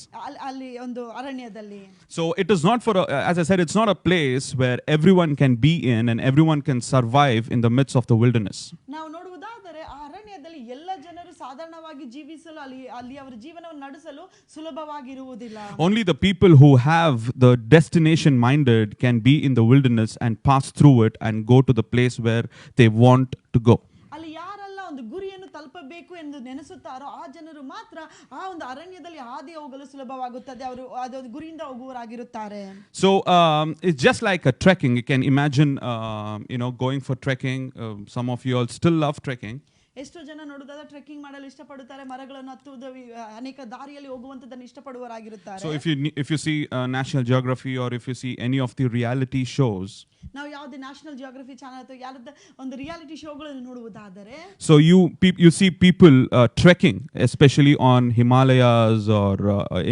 ಅಲ್ಲಿ ಒಂದು ಅರಣ್ಯದಲ್ಲಿ. So it is not for as I said, it's not a place where everyone can be in and everyone can survive in the midst of the wilderness. ನಾವು ನೋಡುವುದಾದರೆ ಆ ಅರಣ್ಯದಲ್ಲಿ ಎಲ್ಲ ಜನರು ಸಾಧಾರಣವಾಗಿ ಜೀವಿಸಲು ಅಲ್ಲಿ ಅವರ ಜೀವನವನ್ನು ನಡೆಸಲು ಸುಲಭವಾಗಿರುವುದಿಲ್ಲ. Only the people who have the destination minded can be in the wilderness and pass through it and go to the place where they want to go. ಅಲ್ಲಿ ಯಾರೆಲ್ಲ ಒಂದು ಗುರಿಯನ್ನು ತಲುಪಬೇಕು ಎಂದು ನೆನೆಸುತ್ತಾರೋ ಆ ಜನರು ಮಾತ್ರ ಆ ಒಂದು ಅರಣ್ಯದಲ್ಲಿ ಹಾದಿ ಹೋಗಲು ಸುಲಭವಾಗುತ್ತದೆ. ಅವರು ಅದೊಂದು ಗುರಿಯಿಂದ ಹೋಗುವವರಾಗಿರುತ್ತಾರೆ. So it's just like a trekking. You can imagine going for trekking. Some of you all still love trekking. ಎಷ್ಟೋ ಜನ ನೋಡುವುದಾದ್ರೆ ಟ್ರೆಕ್ಕಿಂಗ್ ಮಾಡಲು ಇಷ್ಟಪಡುತ್ತಾರೆ, ಮರಗಳನ್ನು ಹತ್ತುವುದು, ಅನೇಕ ದಾರಿಯಲ್ಲಿ ಹೋಗುವಂತದನ್ನು ಇಷ್ಟಪಡುವವರಾಗಿರುತ್ತಾರೆ. So if you see National Geography or if you see any of the reality shows, ನಾವು ಯಾವುದೇ national geography channel ಅಥವಾ ಯಾರದ ಒಂದು ರಿಯಾಲಿಟಿ ಶೋಗಳನ್ನು ನೋಡುವುದಾದರೆ, so you see people trekking, especially on Himalayas or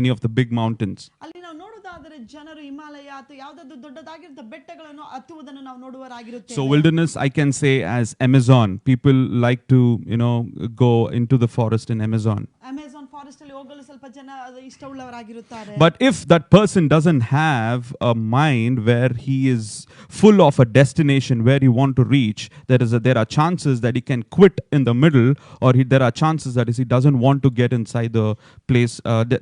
any of the big mountains. ಅಲ್ಲಿ ನಾವು ನೋಡುವುದಾದರೆ ಜನರು ಹಿಮಾಲಯ ಅಥವಾ ಯಾವುದಾದ್ರು ದೊಡ್ಡದಾಗಿರುವ ಬೆಟ್ಟಗಳನ್ನು ಹತ್ತುವುದನ್ನು ನಾವು ನೋಡುವವರಾಗಿರುತ್ತೇವೆ. So wilderness, I can say, as Amazon. People like to go into the forest in Amazon. Amazon forest ಅಲ್ಲಿ ಹೋಗಲು ಸ್ವಲ್ಪ ಜನ ಇಷ್ಟವುಳ್ಳವರಾಗಿರುತ್ತಾರೆ. But if that person doesn't have a mind where he is full of a destination where he want to reach, there are chances that he can quit in the middle, or there are chances that he doesn't want to get inside the place,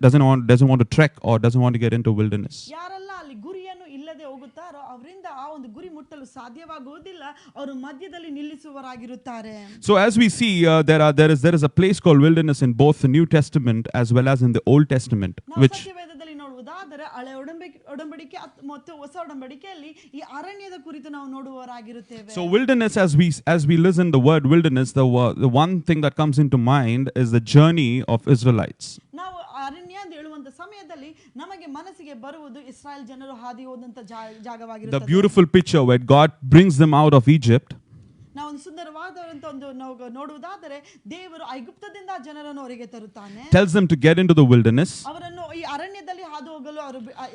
doesn't want to trek or doesn't want to get into wilderness. ಯಾರೆಲ್ಲ ಅಲ್ಲಿ ಗುರಿಯನ್ನು ಇಲ್ಲದೆ ಹೋಗುತ್ತಾರೋ ಅವರಿಂದ ಆ ಒಂದು ಗುರಿ ಮುಟ್ಟಲು ಸಾಧ್ಯವಾಗುವುದಿಲ್ಲ, ಅವರು ಮಧ್ಯದಲ್ಲಿ ನಿಲ್ಲಿಸುವವರಾಗಿರುತ್ತಾರೆ. So as we see, there is a place called wilderness in both the New Testament as well as in the Old Testament, which ಸತ್ಯವೇದದಲ್ಲಿ ನೋಡುವುದಾದರೆ ಹಳೆ ಒಡಂಬಡಿಕೆ ಮತ್ತು ಹೊಸ ಒಡಂಬಡಿಕೆಯಲ್ಲಿ ಈ ಅರಣ್ಯದ ಕುರಿತು ನಾವು ನೋಡುವವರಾಗಿರುತ್ತೇವೆ. So wilderness, as we listen the word wilderness, the one thing that comes into mind is the journey of Israelites. ನಾವು ಅರಣ್ಯ ಅಂತ ಹೇಳುವಂತ ಸಮಯದಲ್ಲಿ ನಮಗೆ ಮನಸ್ಸಿಗೆ ಬರುವುದು ಇಸ್ರಾಯೇಲ್ ಜನರು ಹಾದಿ ಹೋದಂತ ಜಾಗವಾಗಿರುತ್ತದೆ. The beautiful picture where God brings them out of Egypt. ನಾವು ಒಂದು ಸುಂದರವಾದಂತ ಒಂದು ನೋಡುವುದಾದರೆ ದೇವರು ಐಗುಪ್ತದಿಂದ ಜನರನ್ನು ಹೊರಗೆ ತರುತ್ತಾನೆ. Tells them to get into the wilderness. ಅವರನ್ನು ಈ ಅರಣ್ಯದಲ್ಲಿ ಹಾದು ಹೋಗಲು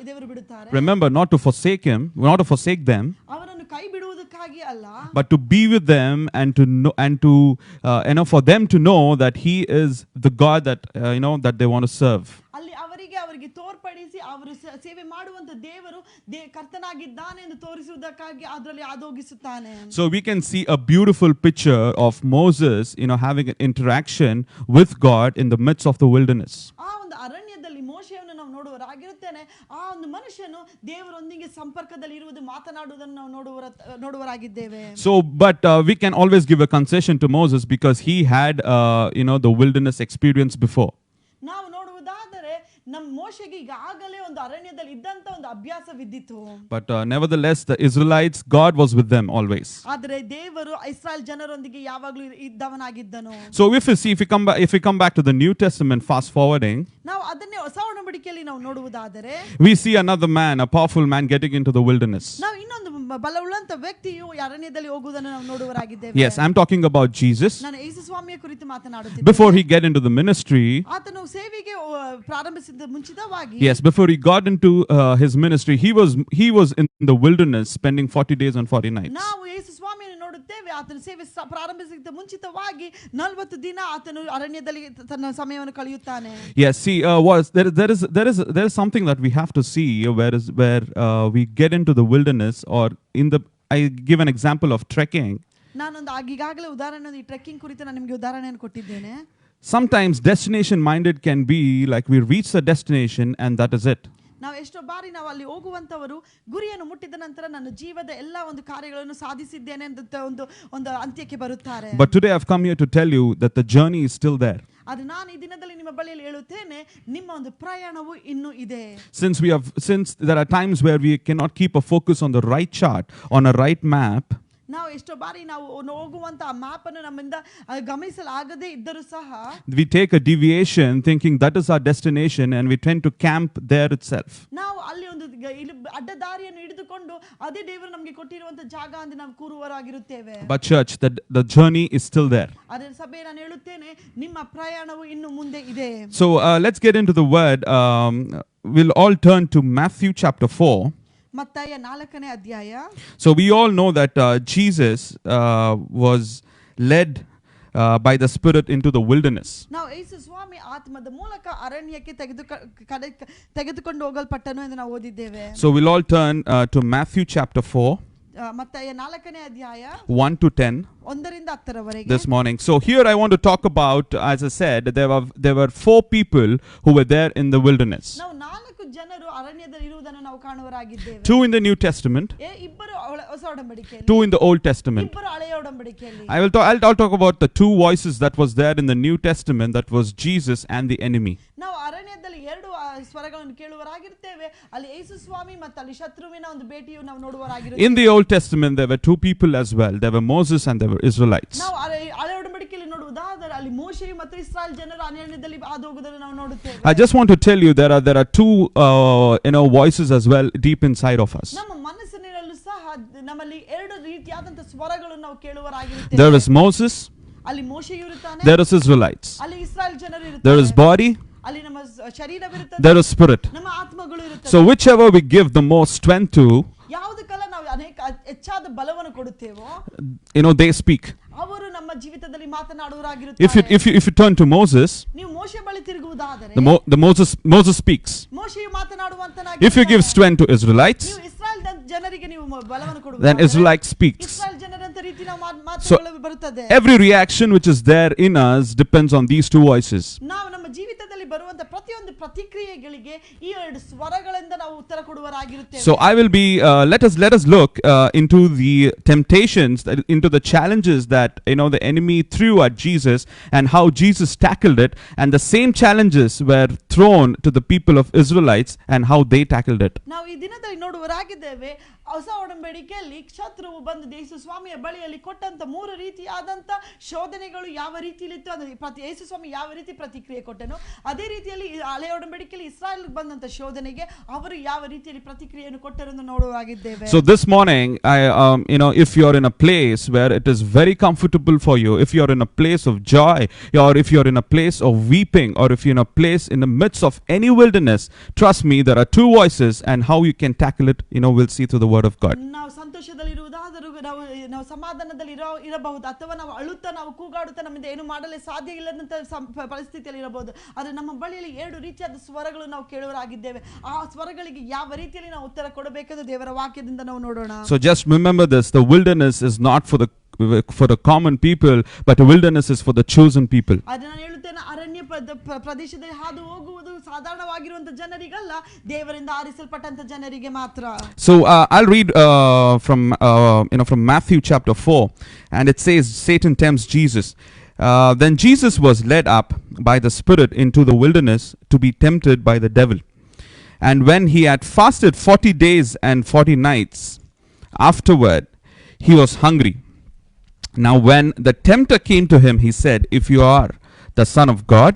ದೇವರು ಬಿಡುತ್ತಾರೆ. Remember not to forsake them. ಅವರನ್ನು ಕೈ ಬಿಡುವುದಕ್ಕಾಗಿ ಅಲ್ಲ, but to be with them and to know, for them to know that he is the God that that they want to serve. ಅಲ್ಲಿ ಅವರಿಗೆ ತೋರ್ಪಡಿಸಿ ಅವರು ಸೇವೆ ಮಾಡುವಂತ ದೇವರು ಕರ್ತನಾಗಿದ್ದಾನೆ ಎಂದು ತೋರಿಸುವುದಕ್ಕಾಗಿ ಅದರಲ್ಲಿ ಆದೋಗಿಸುತ್ತಾನೆ. So we can see a beautiful picture of Moses having an interaction with God in the midst of the wilderness. ಆ ಒಂದು ಅರಣ್ಯದಲ್ಲಿ ಮೋಶೆಯನ್ನು ನಾವು ನೋಡುವರಾಗಿರುತ್ತೇನೆ. ಆ ಒಂದು ಮನುಷ್ಯನು ದೇವರೊಂದಿಗೆ ಸಂಪರ್ಕದಲ್ಲಿ ಇರುವುದು, ಮಾತನಾಡುವುದನ್ನು ನಾವು ನೋಡುವರಾಗಿದ್ದೇವೆ. So but we can always give a concession to Moses because he had the wilderness experience before. ನಾವು ನೋಡುವುದಾದರೆ ನಮ್ಮ ಮೋಶೆಗೆ ಈಗಾಗಲೇ ಒಂದು ಅರಣ್ಯದಲ್ಲಿ ಇದ್ದಂತ ಒಂದು ಅಭ್ಯಾಸವಿದ್ದಿತು. But nevertheless the Israelites, God was with them always. ಆದರೆ ದೇವರು ಇಸ್ರಾಯೇಲ್ ಜನರೊಂದಿಗೆ ಯಾವಾಗಲೂ ಇದ್ದವನಾಗಿದ್ದನು. So if we come back to the New Testament, fast forwarding, ನಾವು ಅದನ್ನೇ ಹೊಸ ಒಡಂಬಡಿಕೆಯಲ್ಲಿ ನಾವು ನೋಡುವುದಾದರೆ we see another man, a powerful man, getting into the wilderness. ನಾವು ಇನ್ನೊಂದು ಬಲವುಳ್ಳಂತ ವ್ಯಕ್ತಿಯು ಅರಣ್ಯದಲ್ಲಿ ಹೋಗುವುದನ್ನು ನಾವು ನೋಡುವರಾಗಿದ್ದೇವೆ. Yes, I'm talking about Jesus. ನಾನು ಯೇಸು ಸ್ವಾಮಿಯ ಕುರಿತು ಮಾತನಾಡುತ್ತಿದ್ದೇನೆ. Before he get into the ministry, ಆತನು ಸೇವೆಗೆ ಪ್ರಾರಂಭಿಸಿದ ಮುಂಚಿತವಾಗಿ, yes, before he got into his ministry, he was in the wilderness spending 40 days and 40 nights. ನಾವು ಯೇಸು ಸ್ವಾಮಿಯನ್ನು ನೋಡುತ್ತೇವೆ, ಆತನು ಸೇವೆ ಪ್ರಾರಂಭಿಸಿದ ಮುಂಚಿತವಾಗಿ 40 ದಿನ ಆತನು ಅರಣ್ಯದಲ್ಲಿ ತನ್ನ ಸಮಯವನ್ನು ಕಳೆಯುತ್ತಾನೆ. Yes, see, there is something that we have to see where we get into the wilderness, or I give an example of trekking. ನಾನೊಂದು ಈಗಾಗಲೇ ಉದಾಹರಣೆ, ಈ ಟ್ರೆಕ್ಕಿಂಗ್ ಕುರಿತು ನಾನು ನಿಮಗೆ ಉದಾಹರಣೆಯನ್ನು ಕೊಟ್ಟಿದ್ದೇನೆ. Sometimes destination minded can be like we reach the destination and that is it. ನಾವು ಎಷ್ಟೋ ಬಾರಿ ನಾವು ಅಲ್ಲಿ ಹೋಗುವಂತವರು ಗುರಿಯನ್ನು ಮುಟ್ಟಿದ ನಂತರ ನನ್ನ ಜೀವದ ಎಲ್ಲಾ ಒಂದು ಕಾರ್ಯಗಳನ್ನು ಸಾಧಿಸಿದ್ದೇನೆ ಅಂತ ಒಂದು ಅಂತ್ಯಕ್ಕೆ ಬರುತ್ತಾರೆ. But today I've come here to tell you that the journey is still there. ಆದರೆ ನಾನು ಈ ದಿನದಲ್ಲಿ ನಿಮ್ಮ ಬಳಿಯಲ್ಲಿ ಹೇಳುತ್ತೇನೆ, ನಿಮ್ಮ ಒಂದು ಪ್ರಯಾಣವು ಇನ್ನೂ ಇದೆ. Since there are times where we cannot keep a focus on the right chart, on a right map, ನಾವು ಎಷ್ಟೋ ಬಾರಿ ನಾವು ಹೋಗುವಂತ ಮ್ಯಾಪ್ ಅನ್ನು ನಮ್ಮಿಂದ ಗಮನಿಸಲಾಗದೇ ಇದ್ದರೂ ಸಹ we take a deviation thinking that is our destination and we tend to camp there itself. ನಾವು ಅಲ್ಲಿ ಒಂದು ಅಡ್ಡ ದಾರಿಯನ್ನು ಹಿಡಿದುಕೊಂಡು ಅದೇ ದೇವರು ನಮಗೆ ಕೊಟ್ಟಿರುವಂತ ಜಾಗ ಅಂತ ನಾವು ಕೂರುವವರಾಗಿರುತ್ತೇವೆ. But church, the journey is still there. ಅದೇ ಸಭೆ ನಾನು ಹೇಳುತ್ತೇನೆ, ನಿಮ್ಮ ಪ್ರಯಾಣವು ಇನ್ನು ಮುಂದೆ ಇದೆ. So let's get into the word. We'll all turn to Matthew chapter 4. ಮತ್ತಾಯ 4ನೇ ಅಧ್ಯಾಯ. So we all know that Jesus was led by the Spirit into the wilderness. ನಾವು ಯೇಸು ಸ್ವಾಮಿ ಆತ್ಮದ ಮೂಲಕ ಅರಣ್ಯಕ್ಕೆ ತೆಗೆದುಕೊಂಡು ಹೋಗಲ್ಪಟ್ಟನು ಎಂದು ನಾವು ಓದಿದ್ದೇವೆ. So we'll all turn to Matthew chapter 4. ಮತ್ತಾಯ 4ನೇ ಅಧ್ಯಾಯ 1 to 10 1ರಿಂದ 10ರವರೆಗೆ this morning. So here I want to talk about, as I said, there were 4 people who were there in the wilderness. ನಾವು 4 ಜನರು ಅರಣ್ಯದಲ್ಲಿ ಇರುವುದನ್ನು ನಾವು ಕಾಣುವರಾಗಿದ್ದೇವೆ. 2 in the New Testament, ಇಬ್ಬರು ಹೊಸ ಒಡಂಬಡಿಕೆಯಲ್ಲಿ, 2 in the Old Testament. ಇಬ್ಬರು ಹಳೆಯ ಒಡಂಬಡಿಕೆಯಲ್ಲಿ. I'll talk about the 2 voices that was there in the New Testament, that was Jesus and the enemy. ನಾವು ಅರಣ್ಯದಲ್ಲಿ 2 ಸ್ವರಗಳನ್ನು ಕೇಳುವರಾಗಿರ್ತೇವೆ, ಅಲ್ಲಿ ಯೇಸು ಸ್ವಾಮಿ ಮತ್ತು ಅಲ್ಲಿ ಶತ್ರುವಿನ ಒಂದು ಭೇಟಿಯು ನಾವು ನೋಡುವರಾಗಿರುತ್ತೇವೆ. In the Old Testament there were 2 people as well. There were Moses and there were Israelites. ನಾವು ಹಳೆ ಒಡಂಬಡಿಕೆಯಲ್ಲಿ ನೋಡುವುದಾದರೆ ಅಲ್ಲಿ ಮೋಶೆ ಮತ್ತು ಇಸ್ರಾಯೇಲ್ ಜನರು ಅರಣ್ಯದಲ್ಲಿ ಹಾದು ಹೋಗುವುದನ್ನು ನಾವು ನೋಡುತ್ತೇವೆ. I just want to tell you there are 2 voices as well deep inside of us. ನಮ್ಮ ಮನಸ್ಸಿನಲ್ಲೂ ಸಹ ನಮ್ಮಲ್ಲಿ 2 ರೀತಿಯಾದಂತ ಸ್ವರಗಳನ್ನು ನಾವು ಕೇಳುವರಾಗಿರುತ್ತೇವೆ. There is Moses, ಅಲ್ಲಿ ಮೋಶೆ ಇರುತ್ತಾನೆ, there is Israelites. ಅಲ್ಲಿ ಇಸ್ರಾಯೇಲ್ ಜನರು ಇರುತ್ತಾರೆ. There is body, ಅಲ್ಲಿ ನಮ್ಮ ಶರೀರವಿರುತ್ತದೆ, there is spirit. ನಮ್ಮ ಆತ್ಮಗಳು ಇರುತ್ತವೆ. So whichever we give the most strength to, ಯಾವುದಕ್ಕೆಲ್ಲ ನಾವು ಹೆಚ್ಚಾದ ಬಲವನ್ನು ಕೊಡುತ್ತೇವೋ, they speak. ಅವರು ನಮ್ಮ ಜೀವಿತದಲ್ಲಿ ಮಾತನಾಡುವರಾಗಿರುತ್ತಾರೆ. If you turn to Moses, ನೀವು ಮೋಶೆ ಬಳಿ ತಿರುಗುವುದಾದರೆ, ನೋಡುವುದಾದರೆ Moses speaks. ಮೋಶೆಯು ಮಾತನಾಡುವಂತನಾಗಿ If you give strength to Israelites, ನೀವು ಇಸ್ರಾಯೇಲ್ ಜನರಿಗೆ ನೀವು ಬಲವನ್ನು ಕೊಡುವುದು then Israelite speaks. ಇಸ್ರಾಯೇಲ್ ಜನರಂತ ರೀತಿ ನಾವು So ಮಾತುಗಳು ಬರುತ್ತದೆ. every reaction which is there in us depends on these two voices. ನಾವು ನಮ್ಮ ಜೀವಿತದಲ್ಲಿ ಬರುವಂತ ಪ್ರತಿಯೊಂದು ಪ್ರತಿಕ್ರಿಯೆಗಳಿಗೆ ಈ ಎರಡು ಸ್ವರಗಳಿಂದ ನಾವು ಉತ್ತರ ಕೊಡುವರಾಗಿರುತ್ತೇವೆ. So I will be let us look into the temptations, into the challenges that the enemy threw at Jesus and how Jesus tackled it, and the same challenges were thrown to the people of Israelites and how they tackled it. ನಾವು ಈ ದಿನದಲ್ಲಿ ನೋಡುವರಾಗಿದ್ದೇವೆ, ಹೊಸ ಒಡಂಬಡಿಕೆಯಲ್ಲಿ ಶತ್ರುವು ಬಂದು ಯೇಸು ಸ್ವಾಮಿಯ ಬಳಿಯಲ್ಲಿ ಕೊಟ್ಟಂತ ಮೂರು ರೀತಿಯಾದಂತ ಶೋಧನೆಗಳು ಯಾವ ರೀತಿಯಲ್ಲಿತ್ತು, ಅದು ಯೇಸು ಸ್ವಾಮಿ ಯಾವ ರೀತಿ ಪ್ರತಿಕ್ರಿಯೆ ಕೊಟ್ಟನು, ಅದೇ ರೀತಿಯಲ್ಲಿ ಹಳೆಯ ಒಡಂಬಡಿಕೆಯಲ್ಲಿ ಇಸ್ರಾಯೇಲ್ ಬಂದಂತ ಶೋಧನೆಗೆ ಅವರು ಯಾವ ರೀತಿಯಲ್ಲಿ ಪ್ರತಿಕ್ರಿಯೆಯನ್ನು ಕೊಟ್ಟರೆಂದು ನೋಡುವಾಗಿದ್ದೇವೆ. So this morning, if you are in a place where it is very comfortable for you, if you are in a place of joy, or if you are in a place of weeping, or if you are in a place in the midst of any wilderness, trust me, there are two voices, and how you can tackle it, we'll see through the word of God. ನಾವು ಸಂತೋಷದಲ್ಲಿ ಇರುವುದಾದರೂ ನಾವು ಸಮಾಧಾನದಲ್ಲಿ ಇರಬಹುದು, ಅಥವಾ ನಾವು ಅಳುತ್ತಾ ನಾವು ಕೂಗಾಡುತ್ತಾ ನಮ್ಮಿಂದ ಏನು ಮಾಡಲು ಸಾಧ್ಯ ಇಲ್ಲದಂತ ಪರಿಸ್ಥಿತಿಯಲ್ಲಿ ಇರಬಹುದು. ಆದರೆ ನಮ್ಮ ಬಳಿಯಲ್ಲಿ ಎರಡು ರೀತಿಯಾದ ಸ್ವರಗಳು ನಾವು ಕೇಳುವರಾಗಿದ್ದೇವೆ. ಆ ಸ್ವರಗಳಿಗೆ ಯಾವ ರೀತಿಯಲ್ಲಿ ನಾವು ಉತ್ತರ ಕೊಡಬೇಕೆಂದು ದೇವರ ವಾಕ್ಯದಿಂದ ನಾವು ನೋಡೋಣ. So just remember this, the wilderness is not for the common people, but the wilderness is for the chosen people. ಅದನ್ನ ನಾನು ಹೇಳುತ್ತೇನೆ, ಅರಣ್ಯ ಪ್ರದೇಶದಲ್ಲಿ ಹಾದು ಹೋಗುವುದು ಸಾಧಾರಣವಾಗಿರುವಂತ ಜನರಿಗಲ್ಲ, ದೇವರಿಂದ ಆರಿಸಲ್ಪಟ್ಟಂತ ಜನರಿಗೆ ಮಾತ್ರ. So I'll read from Matthew chapter 4, and it says, Satan tempts Jesus. Then Jesus was led up by the Spirit into the wilderness to be tempted by the devil. And when he had fasted 40 days and 40 nights, afterward he was hungry. Now when the tempter came to him, he said, If you are the Son of God,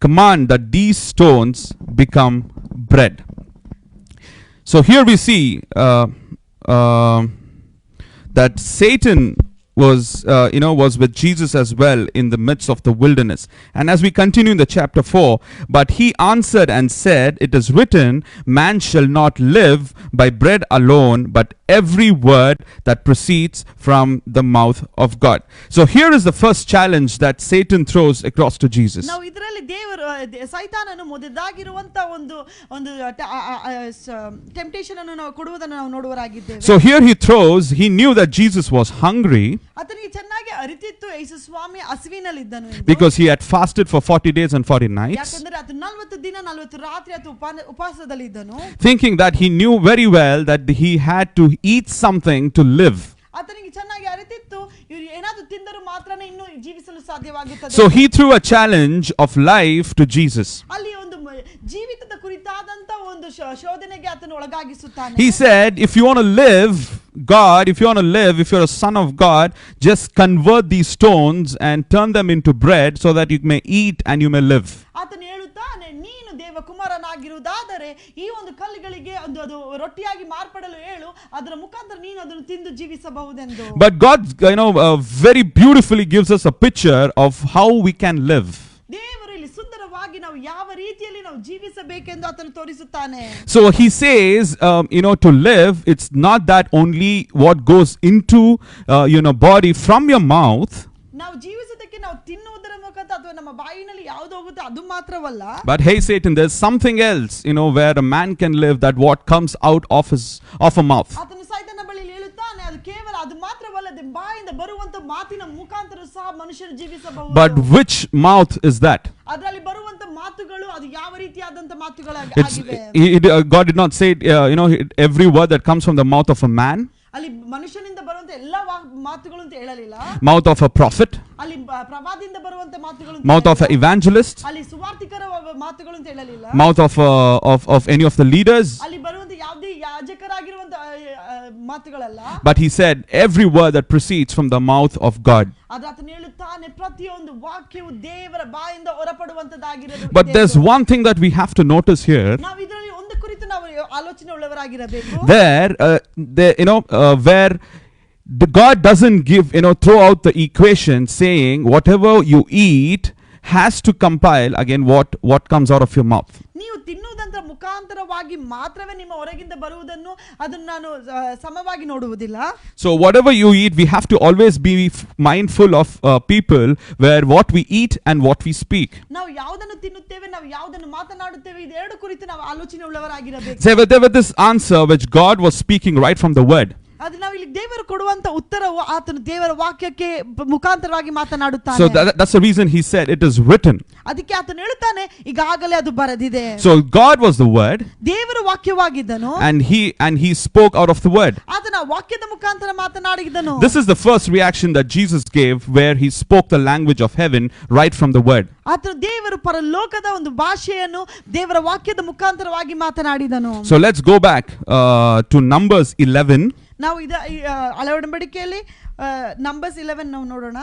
command that these stones become bread. So here we see that Satan was with Jesus as well in the midst of the wilderness. And as we continue in the chapter 4, but he answered and said, It is written, man shall not live by bread alone, but every word that proceeds from the mouth of God. So here is the first challenge that Satan throws across to Jesus. ನಾವು ಇದರಲ್ಲಿ ದೇವರು ಸೈತಾನನು ಮೊದಲಾಗಿರುವಂತ ಒಂದು temptation ಅನ್ನು ನಾವು ಕೊಡುವುದನ್ನು ನಾವು ನೋಡುವರಾಗಿದ್ದೇವೆ. So here he knew that Jesus was hungry, ಆತನಿಗೆ ಚೆನ್ನಾಗಿ ಅರಿತಿತ್ತು ಯೇಸು ಸ್ವಾಮಿ ಹಸಿವಿನಲ್ಲಿದ್ದನು ಎಂದು. because he had fasted for 40 days and 40 nights, ಯಾಕಂದ್ರೆ ಆತ 40 ದಿನ 40 ರಾತ್ರಿ ಆತ ಉಪವಾಸದಲ್ಲಿದ್ದನು, thinking that he knew very well that he had to eat something to live. ಆತನಿಗೆ ಚೆನ್ನಾಗಿ ಅರಿತಿತ್ತು ಇವರು ಏನಾದರೂ ತಿಂದರೂ ಮಾತ್ರನೇ ಇನ್ನು ಜೀವಿಸಲು ಸಾಧ್ಯವಾಗುತ್ತದೆ. So he threw a challenge of life to Jesus. ಅಲ್ಲಿ ಒಂದು ಜೀವಿತದ ಕುರಿತಾದಂತ ಒಂದು ಶೋಧನೆಗೆ ಆತನು ಒಳಗಾಗಿಸುತ್ತಾನೆ. He said, if you want to live God, if you're a son of God, just convert these stones and turn them into bread so that you may eat and you may live. ಆತನು ಹೇಳುತ್ತಾನೆ, ನೀನು ದೇವಕುಮಾರನಾಗಿರುವುದಾದರೆ ಈ ಒಂದು ಕಲ್ಲುಗಳಿಗೆ ಅದು ರೊಟ್ಟಿಯಾಗಿ ಮಾರ್ಪಡಲು ಹೇಳು, ಅದರ ಮುಖಾಂತರ ನೀನು ಅದನ್ನು ತಿಂದು ಜೀವಿಸಬಹುದೆಂದು. But God very beautifully gives us a picture of how we can live. ದೇವರು ಇಲ್ಲಿ ಸುಂದರವಾಗಿ ನಾವು ಯಾವ ರೀತಿಯಲ್ಲಿ ನಾವು ಜೀವಿಸಬೇಕೆಂದು ಆತನು ತೋರಿಸುತ್ತಾನೆ. So he says, to live, it's not that only what goes into body from your mouth. ನಾವು ಜೀವಿಸುವುದಕ್ಕೆ ನಾವು ತಿನ್ನುವುದರ ಮುಖಾಂತರ ಅಥವಾ ನಮ್ಮ ಬಾಯಿನಲ್ಲಿ ಯಾವುದು ಹೋಗುತ್ತೆ ಅದು ಮಾತ್ರವಲ್ಲ. But hey Satan, there's something else, where a man can live, that what comes out of a mouth. ಆತನು ಸೈತಾನನ ಬಳಿಯಲ್ಲಿ ಹೇಳುತ್ತಾನೆ, ಅದು ಕೇವಲ ಅದು ಮಾತ್ರವಲ್ಲದೆ ಬಾಯಿಂದ ಬರುವಂತ ಮಾತಿನ ಮುಖಾಂತರ ಸಹ ಮನುಷ್ಯರು ಜೀವಿಸಬಹುದು. But which mouth is that? ಅದರಲ್ಲಿ ಬರುವಂತ ಮಾತುಗಳು ಅದು ಯಾವ ರೀತಿಯಾದಂತ ಮಾತುಗಳಾಗಿವೆ? God did not say every word that comes from the mouth of a man. ಅಲ್ಲಿ ಮನುಷ್ಯನಿಂದ ಬರುವಂತ ಎಲ್ಲಾ ಮಾತುಗಳು ಅಂತ ಹೇಳಲಿಲ್ಲ. Mouth of a prophet, ಅಲ್ಲಿ ಪ್ರವಾದಿಯಿಂದ ಬರುವಂತ ಮಾತುಗಳು, mouth of an evangelist, ಅಲ್ಲಿ ಸುವಾರ್ತಿಕರ ಮಾತುಗಳು ಅಂತ ಹೇಳಲಿಲ್ಲ. mouth of any of the leaders. ಅಲ್ಲಿ ಬರುವಂತ ಯಾವುದೇ ಯಾಜಕರಾಗಿರುವಂತ ಮಾತುಗಳಲ್ಲ. But he said every word that proceeds from the mouth of God. ಆತನು ಹೇಳುತ್ತಾನೆ, ಪ್ರತಿಯೊಂದು ವಾಕ್ಯವು ದೇವರ ಬಾಯಿಂದ ಹೊರಪಡುವಂತದ್ದಾಗಿರಬೇಕು. But there's one thing that we have to notice here. ನಾವು ಇದರಲ್ಲಿ ಒಂದು ಕುರಿತು ನಾವು ಆಲೋಚನೆ ಉಳ್ಳವರಾಗಿರಬೇಕು. Where God doesn't throw out the equation saying whatever you eat has to compile again what comes out of your mouth. ನೀವು ತಿನ್ನುವುದರ ಮುಖಾಂತರವಾಗಿ ಮಾತ್ರವೇ ನಿಮ್ಮ ಹೊರಗಿಂದ ಬರುವುದನ್ನು ಅದನ್ನು ನಾನು ಸಮವಾಗಿ ನೋಡುವುದಿಲ್ಲ. So whatever you eat, we have to always be mindful of people where what we eat and what we speak. ನಾವು ಯಾವುದನ್ನು ತಿನ್ನುತ್ತೇವೆ, ನಾವು ಯಾವುದನ್ನು ಮಾತನಾಡುತ್ತೇವೆ, ಇದೆರಡು ಕುರಿತು ನಾವು ಆಲೋಚನೆ ಉಳ್ಳವರಾಗಿರಬೇಕು. There was this answer which God was speaking right from the word. ಅದು ನಾವು ಇಲ್ಲಿ ದೇವರು ಕೊಡುವಂತ ಉತ್ತರವು ಆತನು ದೇವರ ವಾಕ್ಯಕ್ಕೆ ಮುಖಾಂತರವಾಗಿ ಮಾತನಾಡುತ್ತಾನೆ. So that's the reason he said it is written. ಅದಕ್ಕೆ ಆತನು ಹೇಳುತ್ತಾನೆ ಈಗಾಗಲೇ ಅದು ಬರೆದಿದೆ. So God was the word, ದೇವರು ವಾಕ್ಯವಾಗಿದ್ದನು, and he spoke out of the word. ಆತನ ವಾಕ್ಯದ ಮುಖಾಂತರ ಮಾತನಾಡಿದನು. This is the first reaction that Jesus gave, where he spoke the language of heaven right from the word. ಆತನು ದೇವರು ಪರಲೋಕದ ಒಂದು ಭಾಷೆಯನ್ನು ದೇವರ ವಾಕ್ಯದ ಮುಖಾಂತರವಾಗಿ ಮಾತನಾಡಿದನು. So let's go back to Numbers 11. ನಾವು ಹಳೆ ಒಡಂಬಡಿಕೆಯಲ್ಲಿ ನಂಬರ್ಸ್ 11 ನಾವು ನೋಡೋಣ.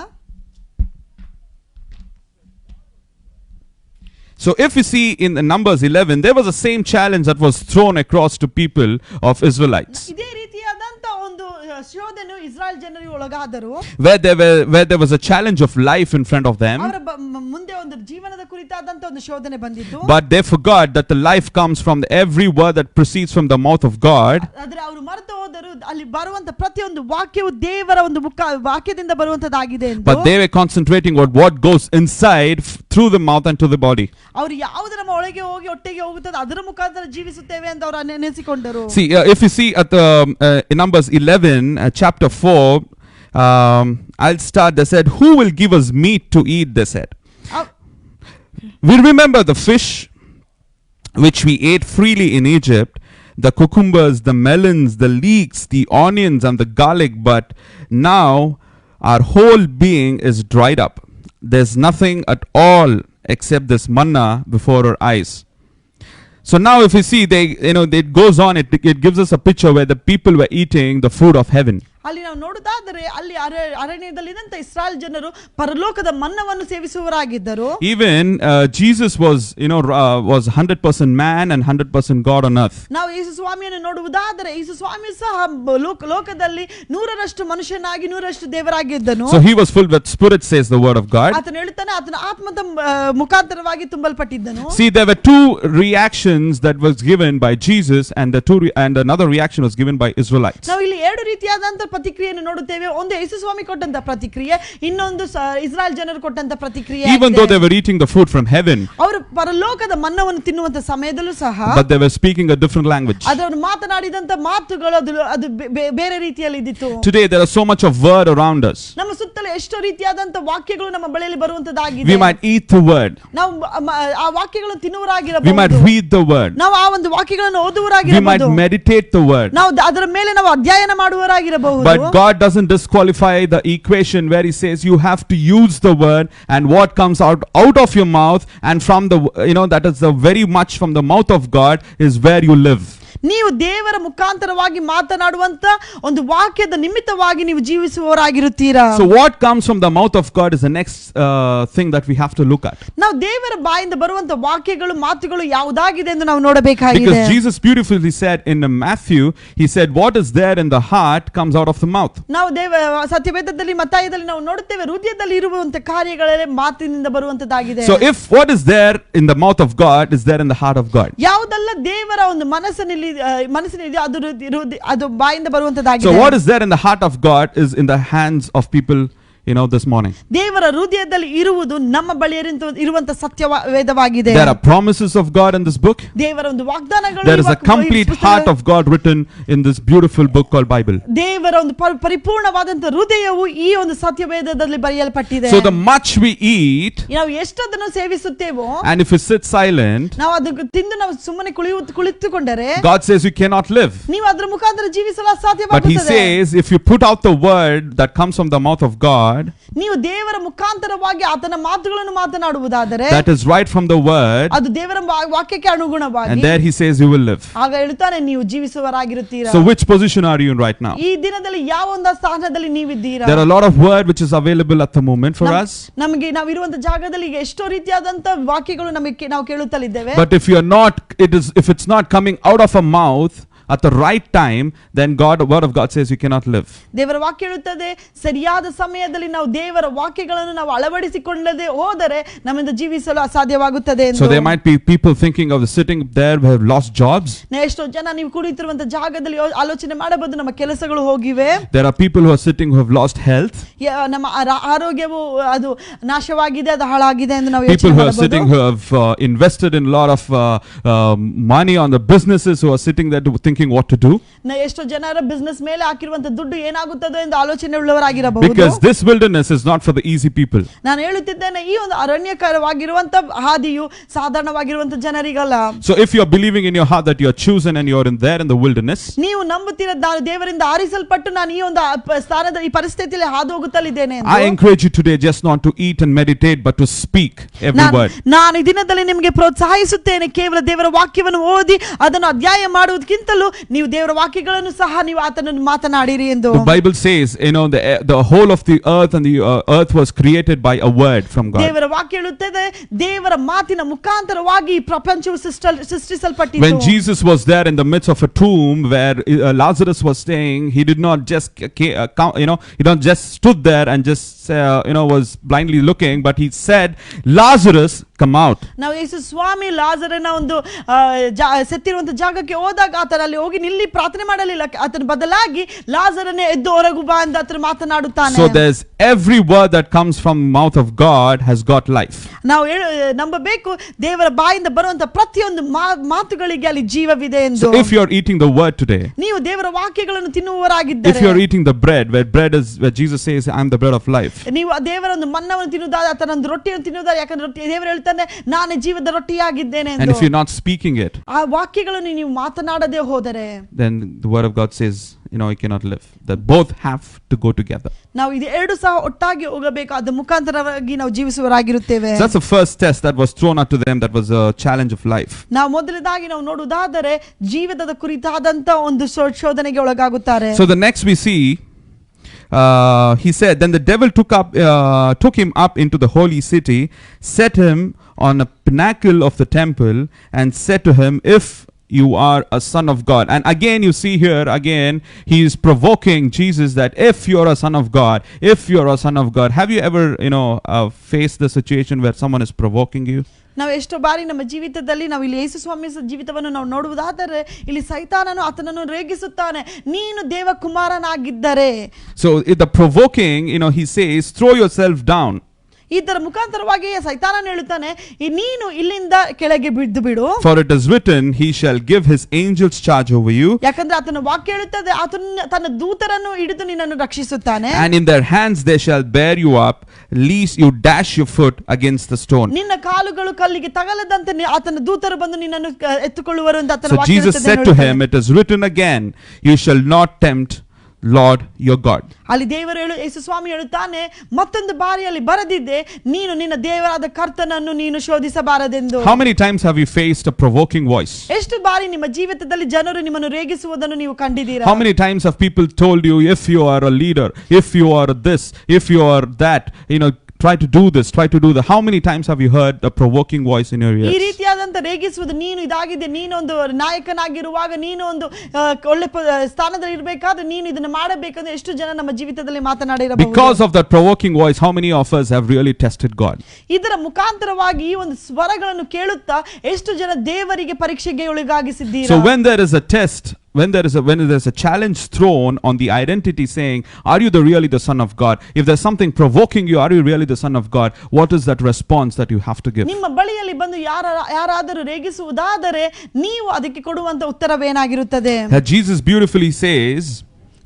So if you see in the Numbers 11, there was the same challenge that was thrown across to people of Israelites, ಇದೇ ರೀತಿಯಾದಂತ ಒಂದು ಶೋಧನೆ ಇಸ್ರಾಯೇಲ್ ಜನರಿಗೆ ಒಳಗಾದರು, where there was a challenge of life in front of them, ಅವರ ಮುಂದೆ ಒಂದು ಜೀವನದ ಕುರಿತಾದಂತ ಒಂದು ಶೋಧನೆ ಬಂದಿತ್ತು. but they forgot that the life comes from every word that proceeds from the mouth of God. ಆದರೆ ಅವರು ಮರೆತು ಹೋದರು ಅಲ್ಲಿ ಬರುವಂತ ಪ್ರತಿಯೊಂದು ವಾಕ್ಯವು ದೇವರ ಒಂದು ವಾಕ್ಯದಿಂದ ಬರುವಂತದ್ದಾಗಿದೆ ಎಂದು. But they were concentrating on what goes inside through the mouth and to the body. ಅವರು ಯಾವುದು ನಮ್ಮ ಒಳಗೆ ಹೋಗಿ ಒಟ್ಟಿಗೆ ಹೋಗುತ್ತದೆ ಅದರ ಮುಖಾಂತರ ಜೀವಿಸುತ್ತೇವೆ ಅಂತ ಅವರು ನೆನೆಸಿಕೊಂಡರು. See, if you see at the in Numbers 11 chapter 4, I'll start. They said, who will give us meat to eat? They said, we remember the fish which we ate freely in Egypt, the cucumbers, the melons, the leeks, the onions, and the garlic, but now our whole being is dried up. There's nothing at all except this manna before our eyes. So now if you see, it goes on, it gives us a picture where the people were eating the food of heaven. ಅಲ್ಲಿ ನಾವು ನೋಡುವುದಾದರೆ ಅಲ್ಲಿ ಅರಣ್ಯದಲ್ಲಿದ್ದಂತ ಇಸ್ರಾಯೇಲ್ ಜನರು ಪರಲೋಕದ ಮನ್ನವನ್ನು ಸೇವಿಸುವವರಾಗಿದ್ದರು. Even Jesus was 100% man and 100% God on earth. ನಾವು ಯೇಸು ಸ್ವಾಮಿಯನ್ನು ನೋಡುವುದಾದರೆ ಯೇಸು ಸ್ವಾಮಿ ಸಹ ಲೋಕದಲ್ಲಿ 100% ಮನುಷ್ಯನಾಗಿ 100% ದೇವರಾಗಿದ್ದನು. So he was full with spirit, says the word of God. ಆತನು ಹೇಳುತ್ತಾನೆ ಆತನ ಆತ್ಮದ ಮುಖಾಂತರವಾಗಿ ತುಂಬಲ್ಪಟ್ಟಿದ್ದನು. See, there were two reactions that was given by Jesus, and another reaction was given by Israelites. ನಾವು ಇಲ್ಲಿ ಎರಡು ರೀತಿಯಾದಂತ ಪ್ರತಿಕ್ರಿಯೆಯನ್ನು ನೋಡುತ್ತೇವೆ. ಒಂದು ಯೇಸು ಸ್ವಾಮಿ ಕೊಟ್ಟಂತ ಪ್ರತಿಕ್ರಿಯೆ, ಇನ್ನೊಂದು ಇಸ್ರಾಯೇಲ್ ಜನರು ಕೊಟ್ಟಂತ ಪ್ರತಿಕ್ರಿಯೆ. Even though they were eating the food from heaven, ಅವರು ಪರಲೋಕದ ಮನ್ನವನ್ನು ತಿನ್ನುವಂತ ಸಮಯದಲ್ಲೂ ಸಹ, but they were speaking a different language. ಅವರು ಮಾತನಾಡಿದಂತ ಮಾತುಗಳು ಅದು ಬೇರೆ ರೀತಿಯಲ್ಲಿ ಇದ್ದಿತು. Today there is so much of word around us. ನಮ್ಮ ಸುತ್ತಲೂ ಎಷ್ಟೋ ರೀತಿಯಾದಂತ ವಾಕ್ಯಗಳು ನಮ್ಮ ಬಳಿಯಲ್ಲಿ ಬರುವಂತದ್ದಾಗಿದೆ. We might eat the word, ನಾವು ಆ ವಾಕ್ಯಗಳನ್ನು ತಿನ್ನುವರಾಗಿರಬಹುದು. we might read the word, ನಾವು ಆ ಒಂದು ವಾಕ್ಯಗಳನ್ನು we ಓದುವರಾಗಿರಬಹುದು. might meditate the word. ನಾವು ಅದರ ಮೇಲೆ ನಾವು ಅಧ್ಯಯನ ಮಾಡುವರಾಗಿರಬಹುದು. But God doesn't disqualify the equation where he says you have to use the word, and what comes out of your mouth and from the that is the very much from the mouth of God is where you live. ನೀವು ದೇವರ ಮುಖಾಂತರವಾಗಿ ಮಾತನಾಡುವಂತ ಒಂದು ವಾಕ್ಯದ ನಿಮಿತ್ತವಾಗಿ ನೀವು ಜೀವಿಸುವವರಾಗಿರುತ್ತೀರಾ. So what comes from the mouth of God is the next thing that we have to look at. ನಾವು ದೇವರ ಬಾಯಿಂದ ಬರುವಂತ ವಾಕ್ಯಗಳು ಮಾತುಗಳು ಯಾವುದಾಗಿದೆ ಎಂದು ನಾವು ನೋಡಬೇಕಾಗಿದೆ. Because Jesus beautifully said in Matthew, he said what is there in the heart comes out of the mouth. ನಾವು ಸತ್ಯವೇದದಲ್ಲಿ ಮತ್ತಾಯದಲ್ಲಿ ನಾವು ನೋಡುತ್ತೇವೆ ಹೃದಯದಲ್ಲಿ ಇರುವಂತ ಕಾರ್ಯಗಳೇ ಮಾತಿನಿಂದ ಬರುವಂತದ್ದಾಗಿದೆ. So if what is there in the mouth of God is there in the heart of God. ಯಾವುದಲ್ಲ ದೇವರ ಒಂದು ಮನಸ್ಸಿನಲ್ಲಿ ಅದು ಬಾಯಿಂದ ಬರುವಂತದ್ದಾಗಿದೆ. So what is there in the heart of God is in the hands of people this morning. ದೇವರ ಹೃದಯದಲ್ಲಿ ಇರುವುದು ನಮ್ಮ ಬಳಿ ಇರುವಂತ ಸತ್ಯವೇದವಾಗಿದೆ. There are promises of God in this book. ದೇವರ ಒಂದು ವಾಗ್ದಾನಗಳು, there is a complete heart of God written in this beautiful book called Bible. ದೇವರ ಒಂದು ಪರಿಪೂರ್ಣವಾದಂತ ಹೃದಯವು ಈ ಒಂದು ಸತ್ಯವೇದದಲ್ಲಿ ಬರೆಯಲ್ಪಟ್ಟಿದೆ. So the much we eat, ನಾವು ಎಷ್ಟದನ್ನು ಸೇವಿಸುತ್ತೇವೋ, and if we sit silent, ನಾವು ಅದನ್ನು ತಿಂದು ನಾವು ಸುಮ್ಮನೆ ಕುಳಿತುಕೊಂಡರೆ, God says you cannot live. ನೀವು ಅದರ ಮುಖಾಂತರ ಜೀವಿಸಲು ಅಸಾಧ್ಯವಾಗುತ್ತದೆ. But he says if you put out the word that comes from the mouth of God, ನೀವು ದೇವರ ಮುಖಾಂತರವಾಗಿ ಆತನ ಮಾತುಗಳನ್ನು ಮಾತನಾಡುವುದಾದರೆ, that is right from the word, ಅದು ದೇವರ ವಾಕ್ಯಕ್ಕೆ ಅನುಗುಣವಾಗಿ, and there he says you will live. ಆಗ ಹೇಳುತ್ತಾನೆ ನೀವು ಜೀವಿಸುವವರಾಗಿರುತ್ತೀರಾ. So which position are you in right now? ಈ ದಿನದಲ್ಲಿ ಯಾವ ಒಂದು ಸ್ಥಾನದಲ್ಲಿ ನೀವಿದ್ದೀರಾ? There are a lot of word which is available at the moment for us. ನಮಗೆ ನಾವು ಇರುವಂತ ಜಾಗದಲ್ಲಿ ಎಷ್ಟೋ ರೀತಿಯಾದಂತ ವಾಕ್ಯಗಳು ನಾವು ಕೇಳುತ್ತಲಿದ್ದೇವೆ. But if it's not coming out of a mouth at the right time, then word of God says you cannot live. ದೇವರ ವಾಕ್ಯ ಹೇಳುತ್ತದೆ ಸರಿಯಾದ ಸಮಯದಲ್ಲಿ ನಾವು ದೇವರ ವಾಕ್ಯಗಳನ್ನು ನಾವು ಅಳವಡಿಸಿಕೊಳ್ಳದೆ ಹೋದರೆ ನಮ್ಮಿಂದ ಜೀವಿಸಲು ಅಸಾಧ್ಯವಾಗುತ್ತದೆ ಎಂದು. So there might be people thinking of sitting there who have lost jobs. ಎಷ್ಟೋ ಜನ ನೀವು ಕುಳಿತಿರುವಂತ ಜಾಗದಲ್ಲಿ ಆಲೋಚನೆ ಮಾಡಬಹುದು, ನಮ್ಮ ಕೆಲಸಗಳು ಹೋಗಿವೆ. There are people who are sitting who have lost health. ನಮ್ಮ ಆರೋಗ್ಯವು ಅದು ನಾಶವಾಗಿದೆ, ಅದು ಹಾಳಾಗಿದೆ ಎಂದು ನಾವು People ಯೋಚನೆ who are sitting ಮಾಡಬಹುದು. who have invested in a lot of money on the businesses, who are sitting there thinking what to do. ಎಷ್ಟೋ ಜನರ ಬಿಸಿನೆಸ್ ಮೇಲೆ ಹಾಕಿರುವಂತ ದುಡ್ಡು ಏನಾಗುತ್ತದೋ ಎಂದು ಆಲೋಚನೆ ಉಳ್ಳವರಾಗಿರಬಹುದು. Because this wilderness is not for the easy people. ನಾನು ಹೇಳುತ್ತಿದ್ದೇನೆ, ಈ ಒಂದು ಅರಣ್ಯಕರವಾಗಿರುವಂತ ಹಾದಿಯು ಸಾಧಾರಣವಾಗಿರುವಂತ ಜನರಿಗಲ್ಲ. So if you are believing in your heart that you are chosen and you are in the wilderness, ನೀವು ನಂಬುತ್ತೀರಾ ನಾನು ದೇವರಿಂದ ಆರಿಸಲ್ಪಟ್ಟು ನಾನು ಈ ಒಂದು ಸ್ಥಾನದ ಈ ಪರಿಸ್ಥಿತಿಯಲ್ಲಿ ಹಾದು ಹೋಗುತ್ತಲಿದ್ದೇನೆ ಎಂದು. I encourage you today just not to eat and meditate but to speak every word. ನಾನು ಈ ದಿನದಲ್ಲಿ ನಿಮಗೆ ಪ್ರೋತ್ಸಾಹಿಸುತ್ತೇನೆ, ಕೇವಲ ದೇವರ ವಾಕ್ಯವನ್ನು ಓದಿ ಅದನ್ನು ಅಧ್ಯಯನ ಮಾಡುವುದಕ್ಕಿಂತಲೂ ನೀವು ದೇವರ ವಾಕ್ಯಗಳನ್ನು ಸಹ ನೀವು ಆತನನ್ನು ಮಾತನಾಡಿರಿ ಎಂದು. The Bible says, the whole of the earth and the earth was created by a word from God. ದೇವರ ವಾಕ್ಯ ಹೇಳುತ್ತದೆ ದೇವರ ಮಾತಿನ ಮುಖಾಂತರವಾಗಿ ಈ ಪ್ರಪಂಚವು ಸೃಷ್ಟಿಸಲ್ಪಟ್ಟಿತು. When Jesus was there in the midst of a tomb where Lazarus was staying, he did not just he don't just stood there and just was blindly looking, but he said, Lazarus, come out. ನಾವು ಯೇಸು ಸ್ವಾಮಿ ಲಾಜರನ ಒಂದು ಸತ್ತಿರುವಂತ ಜಾಗಕ್ಕೆ ಹೋದಾಗ ಆತನಲ್ಲಿ ಹೋಗಿ ನಿಲ್ಲಿ ಪ್ರಾರ್ಥನೆ ಮಾಡಲಿಲ್ಲ, ಆತನ ಬದಲಾಗಿ ಲಾಜರನೇ ಎದ್ದು ಹೊರಗು ಬಾ ಅಂತ ಆತನ ಮಾತನಾಡುತ್ತಾನೆ. So there's every word that comes from the mouth of God has got life. ನಾವು ನಂಬಬೇಕು ದೇವರ ಬಾಯಿಂದ ಬರುವಂತ ಪ್ರತಿಯೊಂದು ಮಾತುಗಳಿಗೆ ಅಲ್ಲಿ ಜೀವವಿದೆ ಎಂದು. So if you are eating the word today, ನೀವು ದೇವರ ವಾಕ್ಯಗಳನ್ನು ತಿನ್ನುವವರಾಗಿದ್ದರೆ, if you are eating the bread where Jesus says I am the bread of life, ನೀವು ದೇವರ ಒಂದು ಮನ್ನವನ್ನು ತಿನ್ನುವುದಾದ ಆತನ ಒಂದು ರೊಟ್ಟಿಯನ್ನು ತಿನ್ನುವುದಾದ, ಯಾಕಂದ್ರೆ ದೇವರು ಹೇಳ್ತಾನೆ ನಾನೇ ಜೀವದ ರೊಟ್ಟಿಯಾಗಿದ್ದೇನೆ ಎಂದು. and if you're not speaking it, ಆ ವಾಕ್ಯಗಳನ್ನು ನೀವು ಮಾತನಾಡದೆ ಹೋದರೆ, then the word of God says you cannot live. That both have to go together. ನಾವು ಇದು ಎರಡು ಸಹ ಒಟ್ಟಾಗಿ ಹೋಗಬೇಕು, ಅದರ ಮುಖಾಂತರವಾಗಿ ನಾವು ಜೀವಿಸುವವರಾಗಿರುತ್ತೇವೆ. So that's the first test that was thrown out to them, that was a challenge of life. ನಾವು ಮೊದಲನೇದಾಗಿ ನಾವು ನೋಡುವುದಾದರೆ ಜೀವಿತದ ಕುರಿತಾದಂತ ಒಂದು ಶೋಧನೆಗೆ ಒಳಗಾಗುತ್ತಾರೆ. So the next we see, he said, then the devil took him up into the holy city, set him on a pinnacle of the temple, and said to him, if you are a son of God. And again you see here, again he is provoking Jesus that if you are a son of God, if you are a son of God. Have you ever faced the situation where someone is provoking you? ನಾವು ಎಷ್ಟೋ ಬಾರಿ ನಮ್ಮ ಜೀವಿತದಲ್ಲಿ ನಾವು ಇಲ್ಲಿ ಯೇಸು ಸ್ವಾಮಿ ಜೀವಿತವನ್ನು ನಾವು ನೋಡುವುದಾದರೆ ಇಲ್ಲಿ ಸೈತಾನನು ಆತನನ್ನು ರೇಗಿಸುತ್ತಾನೆ, ನೀನು ದೇವಕುಮಾರನಾಗಿದ್ದರೆ. So the provoking, he says, throw yourself down. ಇದರ ಮುಖಾಂತರವಾಗಿ ಸೈತಾನನು ಹೇಳುತ್ತಾನೆ, ನೀನು ಇಲ್ಲಿಂದ ಕೆಳಗೆ ಬಿದ್ದು ಬಿಡು. For it is written, he shall give his angels charge over you. ಯಾಕಂದ್ರೆ ಆತನ ವಾಕ್ಯ ಹೇಳುತ್ತದೆ ಆತನು ತನ್ನ ದೂತರನ್ನು ಹಿಡಿದು ನಿನ್ನನ್ನು ರಕ್ಷಿಸುತ್ತಾನೆ. And in their hands they shall bear you up, lest you dash your foot against the stone. ನಿನ್ನ ಕಾಲುಗಳು ಕಲ್ಲಿಗೆ ತಗಲದಂತೆ ಆತನ ದೂತರು ಬಂದು ನಿನ್ನನ್ನು ಎತ್ತುಕೊಳ್ಳುವರು ಅಂತ ಆತನ ವಾಕ್ಯ ಹೇಳುತ್ತದೆ. So Jesus said to him, it is written again, you shall not tempt Lord your God. ಅಲ್ಲಿ ದೇವರು ಯೇಸು ಸ್ವಾಮಿ ಹೇಳುತ್ತಾನೆ, ಮತ್ತೊಂದು ಬಾರಿಯಲ್ಲಿ ಬರೆದಿದೆ, ನೀನು ನಿನ್ನ ದೇವರಾದ ಕರ್ತನನ್ನು ನೀನು ಶೋಧಿಸಬಾರದೆಂದು. How many times have you faced a provoking voice? ಎಷ್ಟು ಬಾರಿ ನಿಮ್ಮ ಜೀವಿತದಲ್ಲಿ ಜನರು ನಿಮ್ಮನ್ನು ರೇಗಿಸುವುದನ್ನು ನೀವು ಕಂಡಿದ್ದೀರಾ? How many times have people told you, if you are a leader, if you are this, if you are that, try to do this, try to do that. How many times have you heard a provoking voice in your ears? ಈ ರೀತಿಯಾದಂತ ರೇಗಿಸುವುದು, ನೀನು ಇದಾಗಿದೆ, ನೀನು ಒಂದು ನಾಯಕನಾಗಿರುವಾಗ, ನೀನು ಒಂದು ಒಳ್ಳೆ ಸ್ಥಾನದಲ್ಲಿ ಇರಬೇಕಾದ್ರೆ ನೀನು ಇದನ್ನು ಮಾಡಬೇಕಂದ್ರೆ ಎಷ್ಟು ಜನ ನಮ್ಮ ಜೀವಿತದಲ್ಲಿ ಮಾತನಾಡಿರಬಹುದು. Because of that provoking voice, how many of us have really tested God? ಇದರ ಮುಖಾಂತರವಾಗಿ ಈ ಒಂದು ಸ್ವರಗಳನ್ನು ಕೇಳುತ್ತಾ ಎಷ್ಟು ಜನ ದೇವರಿಗೆ ಪರೀಕ್ಷೆಗೆ ಒಳಗಾಗಿಸಿದ್ದೀರಾ? So when there is a test, when there is a challenge thrown on the identity, saying, are you really the son of God? If there's something provoking you, are you really the son of God? What is that response that you have to give? ನಿಮ್ಮ ಬಳಿಯಲ್ಲಿ ಬಂದು ಯಾರಾದರೂ ರೇಗಿಸುವುದಾದರೆ ನೀವು ಅದಕ್ಕೆ ಕೊಡುವಂತ ಉತ್ತರವೇನಾಗಿರುತ್ತದೆ? That Jesus beautifully says,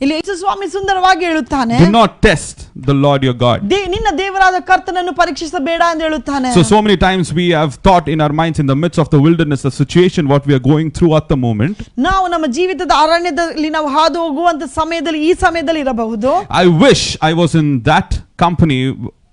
ಇಲ್ಲಿ ಯೇಸು ಸ್ವಾಮಿ ಸುಂದರವಾಗಿ ಹೇಳುತ್ತಾನೆ, do not test the Lord your God. ನಿನ್ನ ದೇವರಾದ ಕರ್ತನನ್ನು ಪರೀಕ್ಷಿಸಬೇಡ ಎಂದು ಹೇಳುತ್ತಾನೆ. So many times we have thought in our minds, in the midst of the wilderness, the situation what we are going through at the moment, ನಾವು ನಮ್ಮ ಜೀವಿತದ ಅರಣ್ಯದಲ್ಲಿ ನಾವು ಹಾದು ಹೋಗುವಂತ ಸಮಯದಲ್ಲಿ ಈ ಸಮಯದಲ್ಲಿ ಇರಬಹುದು, I wish I was in that company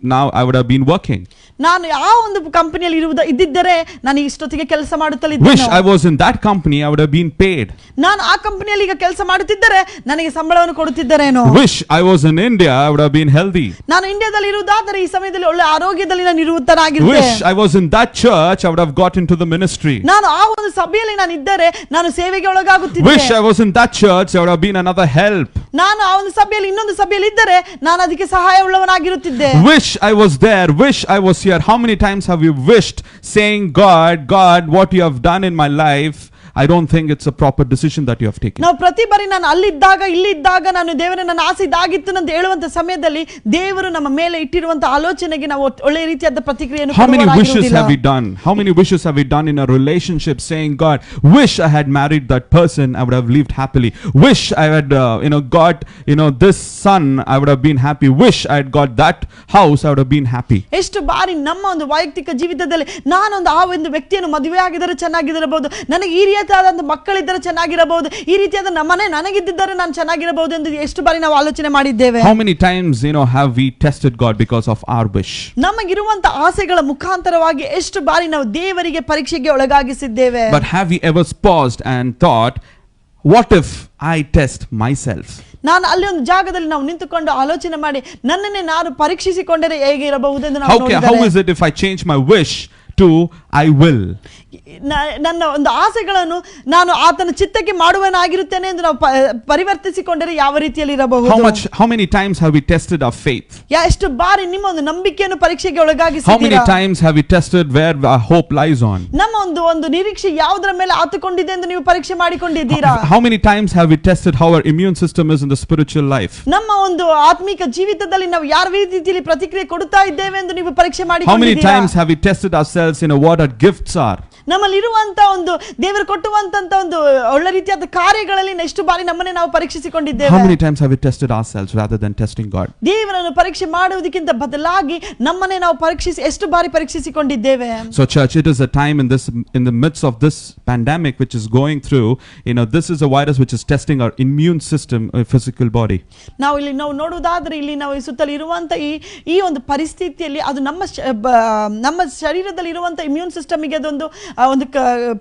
now I would have been working. ನಾನು ಆ ಒಂದು ಕಂಪನಿಯಲ್ಲಿ ಇದ್ದಿದ್ದರೆ ನಾನು ಇಷ್ಟೊತ್ತಿಗೆ ಕೆಲಸ Wish ಮಾಡುತ್ತಲಿದ್ದೆ. I was in that company, I would have been paid. ನಾನು ಆ ಕಂಪನಿಯಲ್ಲಿ ಈಗ ಕೆಲಸ ಮಾಡುತ್ತಿದ್ದರೆ ನನಗೆ ಸಂಬಳವನ್ನು ಕೊಡುತ್ತಿದ್ದರೇನೋ. Wish I was in India, I would have been healthy. ನಾನು ಇಂಡಿಯಾದಲ್ಲಿ ಇರುವುದಾದರೆ ಈ ಸಮಯದಲ್ಲಿ ಒಳ್ಳೆ ಆರೋಗ್ಯದಲ್ಲಿ ನಾನು ಇರುತ್ತನಾಗಿದ್ದೆ. Wish I was in that church, I would have got into the ministry. ನಾನು ಆ ಒಂದು ಸಭೆಯಲ್ಲಿ ನಾನು ಇದ್ದರೆ ನಾನು ಸೇವೆಗೆ ಒಳಗಾಗುತ್ತಿದ್ದೆ. Wish I was in that church, I would have been another help. ನಾನು ಆ ಒಂದು ಸಭೆಯಲ್ಲಿ ಇನ್ನೊಂದು ಸಭೆಯಲ್ಲಿ ಇದ್ದರೆ ನಾನು ಅದಕ್ಕೆ ಸಹಾಯ ಉಳ್ಳವನಾಗಿರುತ್ತಿದ್ದೆ. Wish I was there, wish I was here. How many times have you wished, saying, God, what you have done in my life, I don't think it's a proper decision that you have taken. ನಾವು ಪ್ರತಿ ಬಾರಿ ನಾನು ಅಲ್ಲಿದ್ದಾಗ ಇಲ್ಲಿದ್ದಾಗ ನಾನು ದೇವರೇ ನನ್ನ ಆಸೆ ಇದಾಗಿತ್ತು ಅಂತ ಹೇಳುವಂತ ಸಮಯದಲ್ಲಿ ದೇವರು ನಮ್ಮ ಮೇಲೆ ಇಟ್ಟಿರುವಂತ ಆಲೋಚನೆಗೆ ನಾವು ಒಳ್ಳೆ ರೀತಿಯಾದ ಪ್ರತಿಕ್ರಿಯೆಯನ್ನು How many wishes ಕೊಡುವವರಾಗಿರುವುದಿಲ್ಲ. have we done? How many wishes have we done in a relationship, saying, God, wish I had married that person, I would have lived happily. Wish I had, got, this son, I would have been happy. Wish I had got that house, I would have been happy. ಎಷ್ಟು ಬಾರಿ ನಮ್ಮ ಒಂದು ವೈಯಕ್ತಿಕ ಜೀವಿತದಲ್ಲಿ ನಾನೊಂದು ಆ ಒಂದು ವ್ಯಕ್ತಿಯನ್ನು ಮದುವೆ ಆಗಿದ್ದರೆ ಚೆನ್ನಾಗಿರಬಹುದು, ನನಗೆ ಈ ರೀತಿಯಾದ ಮಕ್ಕಳಿದ್ದರೆ ಚೆನ್ನಾಗಿರಬಹುದು, ಈ ರೀತಿಯಾದ ಮನೆ ನನಗಿದ್ದರೆ ನಾನು ಚೆನ್ನಾಗಿರಬಹುದು ಎಂದು ಎಷ್ಟು ಬಾರಿ ನಾವು ಆಲೋಚನೆ ಮಾಡಿದ್ದೇವೆ. How many times, have we tested God because of our wish? ನಮಗಿರುವಂತ ಆಸೆಗಳ ಮುಖಾಂತರವಾಗಿ ಎಷ್ಟು ಬಾರಿ ನಾವು ದೇವರಿಗೆ ಪರೀಕ್ಷೆಗೆ ಒಳಗಾಗಿಸಿದ್ದೇವೆ. But have we ever paused and thought, what if I test myself? ನಾನು ಅಲ್ಲಿ ಒಂದು ಜಾಗದಲ್ಲಿ ನಾವು ನಿಂತುಕೊಂಡು ಆಲೋಚನೆ ಮಾಡಿ ನನ್ನನ್ನೇ ನಾನು ಪರೀಕ್ಷಿಸಿಕೊಂಡರೆ ಹೇಗೆ ಇರಬಹುದೆಂದು ನಾವು How ನೋಡಿದರೆ, is it if I change my wish to I will? ನನ್ನ ಒಂದು ಆಸೆಗಳನ್ನು ನಾನು ಆತನ ಚಿತ್ತಕ್ಕೆ ಮಾಡುವನಾಗಿರುತ್ತೇನೆ ಎಂದು ನಾವು ಪರಿವರ್ತಿಸಿಕೊಂಡರೆ ಯಾವ ರೀತಿಯಲ್ಲಿ ಇರಬಹುದು? How many times have we tested our faith? ಎಷ್ಟು ಬಾರಿ ನಿಮ್ಮ ಒಂದು ನಂಬಿಕೆಯನ್ನು ಪರೀಕ್ಷೆಗೆ How many ಒಳಗಾಗಿಸಿದ್ದೀರಾ? times have we tested where our hope lies on? ನಮ್ಮ ಒಂದು ನಿರೀಕ್ಷೆ ಯಾವುದರ ಮೇಲೆ ಆತುಕೊಂಡಿದೆ ಎಂದು ನೀವು ಪರೀಕ್ಷೆ ಮಾಡಿಕೊಂಡಿದ್ದೀರಾ? How many times have we tested how our immune system is in the spiritual life? ನಮ್ಮ ಒಂದು ಆತ್ಮಿಕ ಜೀವಿತದಲ್ಲಿ ನಾವು ಯಾವ ರೀತಿಯಲ್ಲಿ ಪ್ರತಿಕ್ರಿಯೆ ಕೊಡುತ್ತಾ ಇದ್ದೇವೆ ಎಂದು ನೀವು ಪರೀಕ್ಷೆ How many ಮಾಡಿಕೊಂಡಿದ್ದೀರಾ? times have we tested ourselves what our gifts are? ನಮ್ಮಲ್ಲಿರುವಂತ ಒಂದು ದೇವರು ಕೊಟ್ಟುವಂತ ಒಂದು ಒಳ್ಳೆ ರೀತಿಯಾದ ಕಾರ್ಯಗಳಲ್ಲಿ ಎಷ್ಟು ಬಾರಿ ನಮ್ಮನ್ನೇ ನಾವು ಪರೀಕ್ಷಿಸಿಕೊಂಡಿದ್ದೇವೆ? How many times have we tested ourselves rather than testing God? ದೇವರನ್ನು ಪರೀಕ್ಷೆ ಮಾಡುವುದಕ್ಕಿಂತ ಬದಲಾಗಿ ನಮ್ಮನ್ನೇ ನಾವು ಎಷ್ಟು ಬಾರಿ ಪರೀಕ್ಷಿಸಿಕೊಂಡಿದ್ದೇವೆ? So church, it is a time in the midst of this pandemic which is going through, this is a virus which is testing our immune system, our physical body. ನಾವು ನೋಡುವುದಾದ್ರೆ ಇಲ್ಲಿ ನಾವು ಸುತ್ತಲೂ ಇರುವಂತ ಈ ಒಂದು ಪರಿಸ್ಥಿತಿಯಲ್ಲಿ ಅದು ನಮ್ಮ ಶರೀರದಲ್ಲಿ ಇರುವಂತ ಇಮ್ಯೂನ್ ಸಿಸ್ಟಮ್ಗೆ ಅದೊಂದು ಒಂದು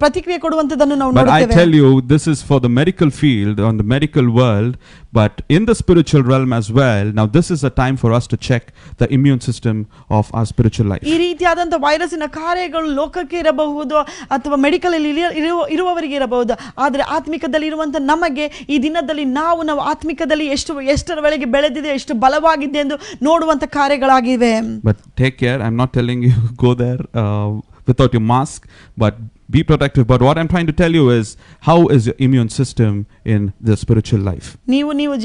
ಪ್ರತಿಕ್ರಿಯೆ ಕೊಡುವಂತದನ್ನು ನಾವು But I ನೋಡುತ್ತೇವೆ. tell you, this is for the medical field, on the medical world, but in the spiritual realm as well. Now this is a time for us to check the immune system of our spiritual life. ಈ ರೀತಿಯಾದಂತ ವೈರಸ್ಸಿನ ಕಾರ್ಯಗಳು ಲೋಕಕ್ಕೆ ಇರಬಹುದು ಅಥವಾ medical ಅಲ್ಲಿ ಇರುವವರಿಗೆ ಇರಬಹುದು, ಆದರೆ ಆತ್ಮಿಕದಲ್ಲಿ ಇರುವಂತ ನಮಗೆ ಈ ದಿನದಲ್ಲಿ ನಾವು ಆತ್ಮಿಕದಲ್ಲಿ ಎಷ್ಟರವರೆಗೆ ಬೆಳೆದಿದೆ, ಎಷ್ಟು ಬಲವಾಗಿದೆ ಎಂದು ನೋಡುವಂತ ಕಾರ್ಯಗಳಾಗಿವೆ. But take care, I'm not telling you go there without your mask, but be protective. But what I'm trying to tell you is, how is your immune system in the spiritual life? ನೀವು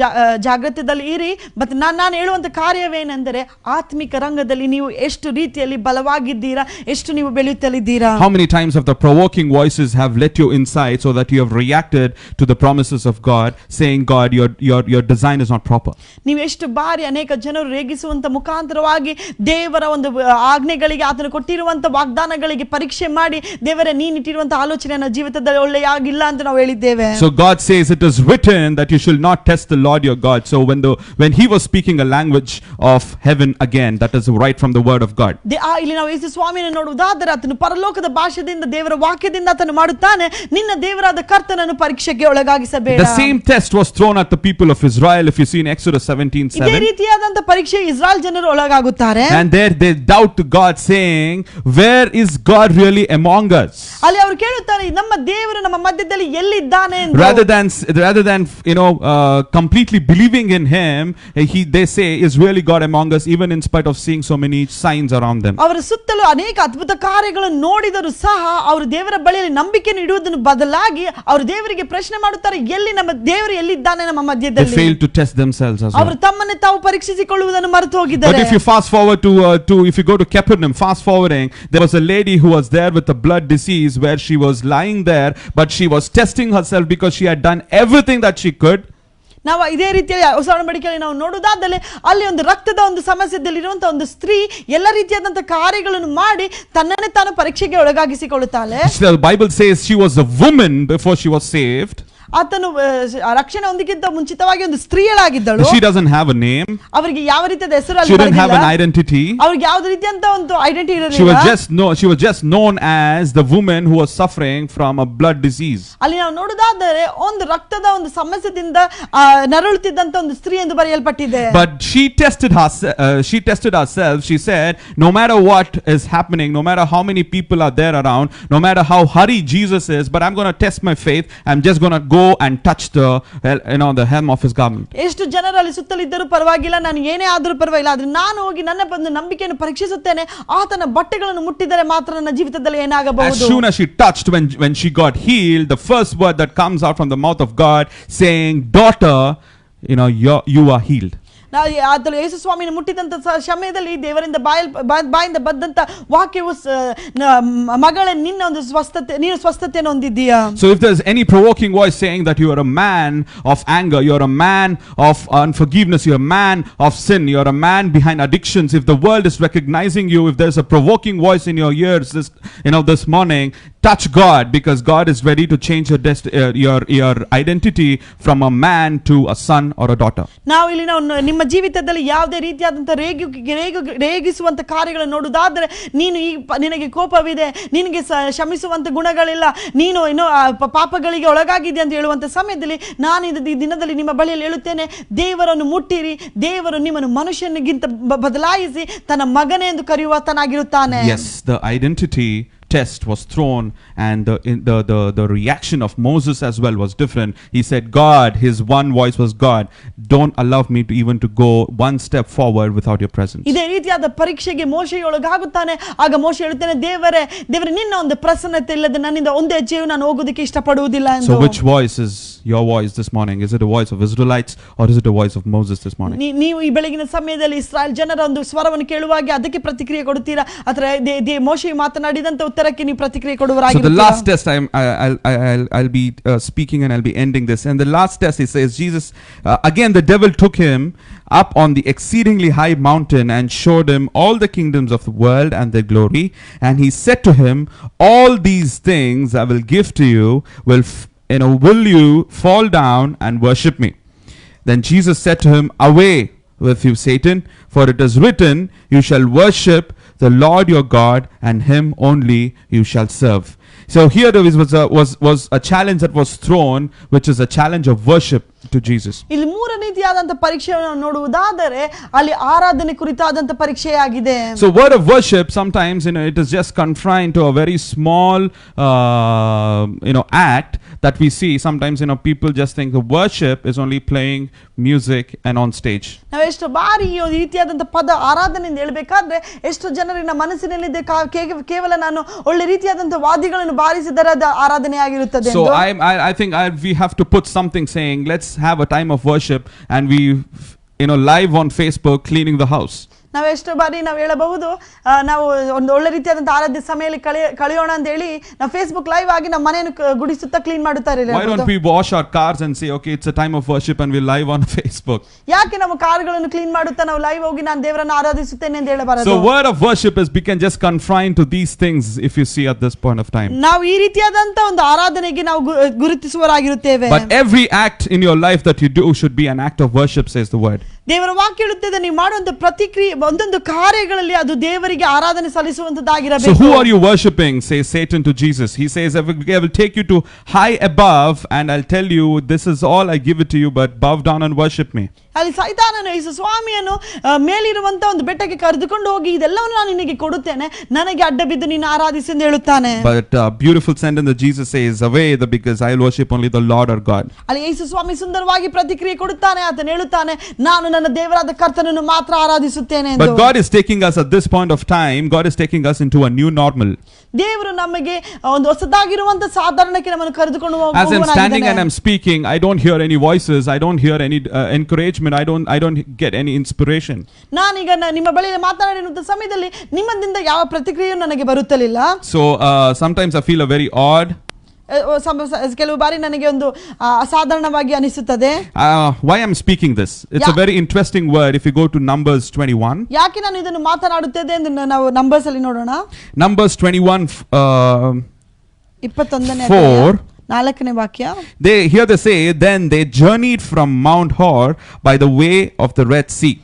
ಜಾಗೃತದಲ್ಲಿ ಇರಿ. But ನಾನು ಹೇಳುವಂತ ಕಾರ್ಯವೇನೆಂದರೆ ಆತ್ಮಿಕ ರಂಗದಲ್ಲಿ ನೀವು ಎಷ್ಟು ರೀತಿಯಲ್ಲಿ ಬಲವಾಗಿದ್ದೀರಾ, ಎಷ್ಟು ನೀವು ಬೆಳೆಯುತ್ತಲಿದ್ದೀರಾ. How many times have the provoking voices have let you inside so that you have reacted to the promises of God, saying, God, your design is not proper? ನೀವು ಎಷ್ಟು ಬಾರಿ ಅನೇಕ ಜನರು ರೇಗಿಸುವಂತ ಮುಖಾಂತರವಾಗಿ ದೇವರ ಒಂದು ಆಜ್ಞೆಗಳಿಗೆ, ಆತನು ಕೊಟ್ಟಿರುವಂತ ವಾಗ್ದಾನಗಳಿಗೆ ಪರೀಕ್ಷೆ ಮಾಡಿ, ದೇವರೇ ನೀನಿಟ್ಟಿರುವಂತ ಆಲೋಚನೆ ನನ್ನ ಜೀವಿತದಲ್ಲಿ ಒಳ್ಳೆಯಾಗಿಲ್ಲ ಅಂತ ನಾವು ಹೇಳಿದ್ದೇವೆ. So God says it is written that you should not test the Lord your God. So when he was speaking a language of heaven again, that is right from the word of God. ಇಲ್ಲಿ ನಾವು ಯೇಸು ಸ್ವಾಮಿಯನ್ನು ನೋಡುವುದಾದರೆ ಆತನು ಪರಲೋಕದ ಭಾಷೆಯಿಂದ ದೇವರ ವಾಕ್ಯದಿಂದ ಆತನು ಮಾಡುತ್ತಾನೆ, ನಿನ್ನ ದೇವರಾದ ಕರ್ತನನ್ನು ಪರೀಕ್ಷೆಗೆ ಒಳಗಾಗಿಸಬೇಡ. The same test was thrown at the people of Israel, if you see in Exodus 17:7. ಇದೇ ರೀತಿಯಾದಂತ ಪರೀಕ್ಷೆ ಇಸ್ರಾಯೇಲ್ ಜನರು ಒಳಗಾಗುತ್ತಾರೆ. And there they doubt God, saying, where is God really among us? ಅಲ್ಲಿ ಅವರು ಕೇಳುತ್ತಾರೆ, ನಮ್ಮ ದೇವರು ನಮ್ಮ ಮಧ್ಯದಲ್ಲಿ ಎಲ್ಲಿದ್ದಾನೆ ಎಂದು. Rather than completely believing in him, they say, is really God among us, even in spite of seeing so many signs around them. ಅವರ ಸುತ್ತಲೂ ಅನೇಕ ಅದ್ಭುತ ಕಾರ್ಯಗಳನ್ನು ನೋಡಿದರೂ ಸಹ ಅವರು ದೇವರ ಬಳಿಯಲ್ಲಿ ನಂಬಿಕೆಯನ್ನು ಇಡುವುದನ್ನು ಬದಲಾಗಿ ಅವರು ದೇವರಿಗೆ ಪ್ರಶ್ನೆ ಮಾಡುತ್ತಾರೆ, ಎಲ್ಲಿ ನಮ್ಮ ದೇವರು ಎಲ್ಲಿದ್ದಾನೆ ನಮ್ಮ They ಮಧ್ಯದಲ್ಲಿ. fail to test themselves as ಅವರು well. ತಮ್ಮನ್ನೇ ತಾವು ಪರೀಕ್ಷಿಸಿಕೊಳ್ಳುವುದನ್ನು ಮರೆತು But ಹೋಗಿದ್ದಾರೆ. if you fast forward if you go to Capernaum, fast forwarding, there was a lady who was there with a blood disease, where she was lying there, but she was testing herself because she had done everything that she could. ನಾವು ಇದೇ ರೀತಿಯ ಹೊಸ ಒಡಂಬಡಿಕೆಯಲ್ಲಿ ನಾವು ನೋಡುವುದಾದರೆ ಅಲ್ಲಿ ಒಂದು ರಕ್ತದ ಒಂದು ಸಮಸ್ಯೆಯಲ್ಲಿರುವಂತಹ ಒಂದು ಸ್ತ್ರೀ ಎಲ್ಲ ರೀತಿಯಾದಂತಹ ಕಾರ್ಯಗಳನ್ನು ಮಾಡಿ ತನ್ನನ್ನೇ ತಾನು ಪರೀಕ್ಷೆಗೆ ಒಳಗಾಗಿಸಿಕೊಳ್ಳುತ್ತಾಳೆ. The Bible says she was a woman before she was saved. ಆತನು ರಕ್ಷಣೆ ಹೊಂದಕ್ಕಿಂತ ಮುಂಚಿತವಾಗಿ ಒಂದು ಸ್ತ್ರೀಯಳಾಗಿದ್ದಳು. She doesn't have a name. ಅವರಿಗೆ ಯಾವ ರೀತಿಯಾದ ಹೆಸರು She didn't have an identity. ಅವ್ರಿಗೆ ಯಾವುದೇ ರೀತಿಯಂತ ಒಂದು ಐಡೆಂಟಿಟಿ She ಇರಲಿಲ್ಲ. was just known as the woman who was suffering from a blood disease. ಅಲ್ಲಿ ನಾವು ನೋಡುವುದಾದರೆ ಒಂದು ರಕ್ತದ ಒಂದು ಸಮಸ್ಯೆದಿಂದ ನರಳುತ್ತಿದ್ದಂತ ಒಂದು ಸ್ತ್ರೀ ಎಂದು ಬರೆಯಲ್ಪಟ್ಟಿದೆ. But she tested herself. She said, no matter what is happening, no matter how many people are there around, no matter how hurried Jesus is, but I'm going to test my faith. I'm just going to go and touch the hem of his garment. ಎಷ್ಟು ಜನರಲ್ಲಿ ಸುತ್ತಲಿದ್ದರೂ ಪರವಾಗಿಲ್ಲ, ನಾನು ಏನೇ ಆದರೂ ಪರವಾಗಿಲ್ಲ, ಆದ್ರೆ ನಾನು ಹೋಗಿ ನನ್ನ ಒಂದು ನಂಬಿಕೆಯನ್ನು ಪರೀಕ್ಷಿಸುತ್ತೇನೆ. ಆತನ ಬಟ್ಟೆಗಳನ್ನು ಮುಟ್ಟಿದರೆ ಮಾತ್ರ ನನ್ನ ಜೀವಿತದಲ್ಲಿ As ಏನಾಗಬಹುದು. soon as she touched, when she got healed, the first word that comes out from the mouth of God saying, daughter, you are healed. ಆತನು ಯೇಸು ಸ್ವಾಮಿಯನ್ನು ಮುಟ್ಟಿದಂತ ಸಮಯದಲ್ಲಿ ದೇವರಿಂದ ಬಾಯಿಂದ ಬಂದಂತ ವಾಕ್ಯವು ಮಗಳೇ ನಿನ್ನ ಒಂದು ಸ್ವಸ್ಥತೆ, ನೀನು ಸ್ವಸ್ಥತೆಯನ್ನು ಹೊಂದಿದ್ದೀಯಾ. So if there's any provoking voice saying that you are a man of anger, you are a man of unforgiveness, you are a man of sin, you are a man behind addictions, if the world is recognizing you, if there's a provoking voice in your ears this morning, touch God, because God is ready to change your identity from a man to a son or a daughter. ನಾವು ಇಲ್ಲಿ ನಿಮ್ಮ ಜೀವಿತದಲ್ಲಿ ಯಾವುದೇ ರೀತಿಯಾದಂತ ರೇಗಿಸುವಂತ ಕಾರ್ಯಗಳನ್ನು ನೋಡುವುದಾದ್ರೆ, ನೀನು ನಿನಗೆ ಕೋಪವಿದೆ, ನಿನಗೆ ಕ್ಷಮಿಸುವಂತ ಗುಣಗಳಿಲ್ಲ, ನೀನು ಪಾಪಗಳಿಗೆ ಒಳಗಾಗಿದೆ ಅಂತ ಹೇಳುವಂತ ಸಮಯದಲ್ಲಿ ನಾನು ಈ ದಿನದಲ್ಲಿ ನಿಮ್ಮ ಬಳಿಯಲ್ಲಿ ಹೇಳುತ್ತೇನೆ, ದೇವರನ್ನು ಮುಟ್ಟಿರಿ. ದೇವರು ನಿಮ್ಮನ್ನು ಮನುಷ್ಯನಿಗಿಂತ ಬದಲಾಯಿಸಿ ತನ್ನ ಮಗನೇ ಎಂದು ಕರೆಯುವತನಾಗಿರುತ್ತಾನೆ. Yes, the identity test was thrown, and the reaction of Moses as well was different. He said, God, his one voice was, God, don't allow me to even to go one step forward without your presence. ಇದೇ ರೀತಿಯಾದ ಪರೀಕ್ಷೆಗೆ ಮೋಶೆ ಒಳಗಾಗುತ್ತಾನೆ. ಆಗ ಮೋಶೆ ಹೇಳುತ್ತಾನೆ, ದೇವರೇ ನಿನ್ನ ಒಂದು ಪ್ರಸನ್ನತೆ ಇಲ್ಲದೆ ನನ್ನಿಂದ ಒಂದು ಹೆಜ್ಜೆಯೂ ನಾನು ಹೋಗೋದಕ್ಕೆ ಇಷ್ಟಪಡುವುದಿಲ್ಲ ಎಂದು. So which voice is your voice this morning? Is it a voice of Israelites or is it a voice of Moses this morning? ನೀವು ಈ ಬೆಳಗಿನ ಸಮಯದಲ್ಲಿ ಇಸ್ರಾಯೇಲ್ ಜನರ ಒಂದು ಸ್ವರವನ್ನು ಕೇಳುವಾಗ ಅದಕ್ಕೆ ಪ್ರತಿಕ್ರಿಯೆ ಕೊಡುತ್ತೀರಾ, ಅಥವಾ ಮೋಶೆ ಮಾತನಾಡಿದಂತ ಉತ್ತರಕ್ಕೆ ನೀವು ಪ್ರತಿಕ್ರಿಯೆ ಕೊಡುವರಾಗಿರುತ್ತೀರಾ? So the last test, I'll be speaking and I'll be ending this. And the last test, he says, Jesus again the devil took him up on the exceedingly high mountain and showed him all the kingdoms of the world and their glory, and he said to him, all these things I will give to you. Will you fall down and worship me? Then Jesus said to him, away with you, Satan, for it is written, you shall worship the Lord your God, and him only you shall serve. So here there was a challenge that was thrown, which is a challenge of worship to Jesus. ಇಲ್ಲಿ ಮೂರು ರೀತಿಯಾದಂತ ಪರೀಕ್ಷೆಯನ್ನು ನೋಡುವುದಾದರೆ ಅಲ್ಲಿ ಆರಾಧನೆ ಕುರಿತಾದಂತ ಪರೀಕ್ಷೆಯಾಗಿದೆ. So word of worship, sometimes it is just confined to a very small act that we see. Sometimes people just think the worship is only playing music and on stage. ನಾವು ಎಷ್ಟು ಬಾರಿ ಈ ರೀತಿಯಾದಂತ ಪದ ಆರಾಧನೆ ಎಂದು ಹೇಳಬೇಕಾದ್ರೆ ಎಷ್ಟು ಜನರಿನ ಮನಸ್ಸಿನಲ್ಲಿದೆ ಕೇವಲ ನಾನು ಒಳ್ಳೆ ರೀತಿಯಾದಂತ ವಾದ್ಯಗಳನ್ನು ಬಾರಿಸಿದರೆ ಅದು ಆರಾಧನೆ ಆಗಿರುತ್ತದೆ. So I think we have to put something saying, let's have a time of worship, and we live on Facebook cleaning the house. ನಾವು ಎಷ್ಟು ಬಾರಿ ನಾವು ಹೇಳಬಹುದು, ನಾವು ಒಂದು ಒಳ್ಳೆ ರೀತಿಯಾದಂತ ಆರಾಧ್ಯ ಸಮಯದಲ್ಲಿ ಕಳೆಯೋಣ ಅಂತ ಹೇಳಿ ನಾವು ಫೇಸ್ಬುಕ್ ಲೈವ್ ಆಗಿ ನಮ್ಮ ಮನೆಯನ್ನು ಗುಡಿಸುತ್ತಾ ಕ್ಲೀನ್ ಮಾಡುತ್ತಾರೆ. Why don't we wash our cars and say, okay, it's a time of worship and we live on Facebook? ಯಾಕೆ ನಮ್ಮ ಕಾರುಗಳನ್ನು ಕ್ಲೀನ್ ಮಾಡುತ್ತಾ ನಾವು ಲೈವ್ ಹೋಗಿ ನಾನು ದೇವರನ್ನು ಆರಾಧಿಸುತ್ತೇನೆ ಅಂತ ಹೇಳಬಾರದು? So word of worship is, we can just confine to these things if you see at this point of time. ನಾವು ಈ ರೀತಿಯಾದಂತ ಒಂದು ಆರಾಧನೆಗೆ ನಾವು ಗುರುತಿಸುವರಾಗಿರುತ್ತೇವೆ. But every act in your life that you do should be an act of worship, says the word. ದೇವರ ವಾಕ್ಯ ಹೇಳುತ್ತದೆ, ನೀವು ಮಾಡುವಂತ ಪ್ರತಿಕ್ರಿಯೆ ಒಂದೊಂದು ಕಾರ್ಯಗಳಲ್ಲಿ ಅದು ದೇವರಿಗೆ ಆರಾಧನೆ ಸಲ್ಲಿಸುವಂತದ್ದಾಗಿರಬೇಕು. So who are you worshiping? Says Satan to Jesus. He says, I will take you to high above and I'll tell you, this is all I give it to you, but bow down and worship me. ಅಲ್ಲಿ ಸೈತಾನನು ಯೇಸು ಸ್ವಾಮಿಯನ್ನು ಮೇಲಿರುವಂತ ಒಂದು ಬೆಟ್ಟಕ್ಕೆ ಕರೆದುಕೊಂಡು ಹೋಗಿ ಇದೆಲ್ಲವನ್ನು ನಾನು ನಿನಗೆ ಕೊಡುತ್ತೇನೆ, ನನಗೆ ಅಡ್ಡ ಬಿದ್ದು ನೀನು ಆರಾಧಿಸು ಎಂದು ಹೇಳುತ್ತಾನೆ. But beautiful sentence that Jesus says, away, because I will worship only the Lord our God. ಅಲ್ಲಿ ಯೇಸು ಸ್ವಾಮಿ ಸುಂದರವಾಗಿ ಪ್ರತಿಕ್ರಿಯೆ ಕೊಡುತ್ತಾನೆ. ಆತನು ಹೇಳುತ್ತಾನೆ, ನಾನು ನನ್ನ ದೇವರಾದ ಕರ್ತನನ್ನು ಮಾತ್ರ ಆರಾಧಿಸುತ್ತೇನೆ ಎಂದು. But God is taking us at this point of time, God is taking us into a new normal. ದೇವರು ನಮಗೆ ಒಂದು ಹೊಸದಾಗಿರುವಂತ ಸಾಧಾರಣಕ್ಕೆ ನಮ್ಮನ್ನು ಕರೆದುಕೊಂಡು ಹೋಗುವವನಾಗಿದ್ದಾನೆ. As I'm standing and I'm speaking, I don't hear any voices, I don't hear any encouragement, I don't get any inspiration. ನಾನೀಗ ನಿಮ್ಮ ಬಳಿಯಲ್ಲಿ ಮಾತನಾಡಿರುವಂತ ಸಮಯದಲ್ಲಿ ನಿಮ್ಮದಿಂದ ಯಾವ ಪ್ರತಿಕ್ರಿಯೆಯೂ ನನಗೆ ಬರುತ್ತಲಿಲ್ಲ. So sometimes I feel a very odd. ಕೆಲವು ಬಾರಿ ನನಗೆ ಒಂದು ಅಸಾಧಾರಣವಾಗಿ ಅನಿಸುತ್ತದೆ. Why I'm speaking this? It's a very interesting word. If you go to Numbers 21. ಯಾಕೆ ನಾನು ಇದನ್ನು ಮಾತನಾಡುತ್ತೇನೆ ಎಂದು ನಾವು ನಂಬರ್ಸ್ ಅಲ್ಲಿ ನೋಡೋಣ. Numbers 21 21ನೇ 4. 4ನೇ ವಾಕ್ಯ. They say, then they journeyed from Mount Hor by the way of the Red Sea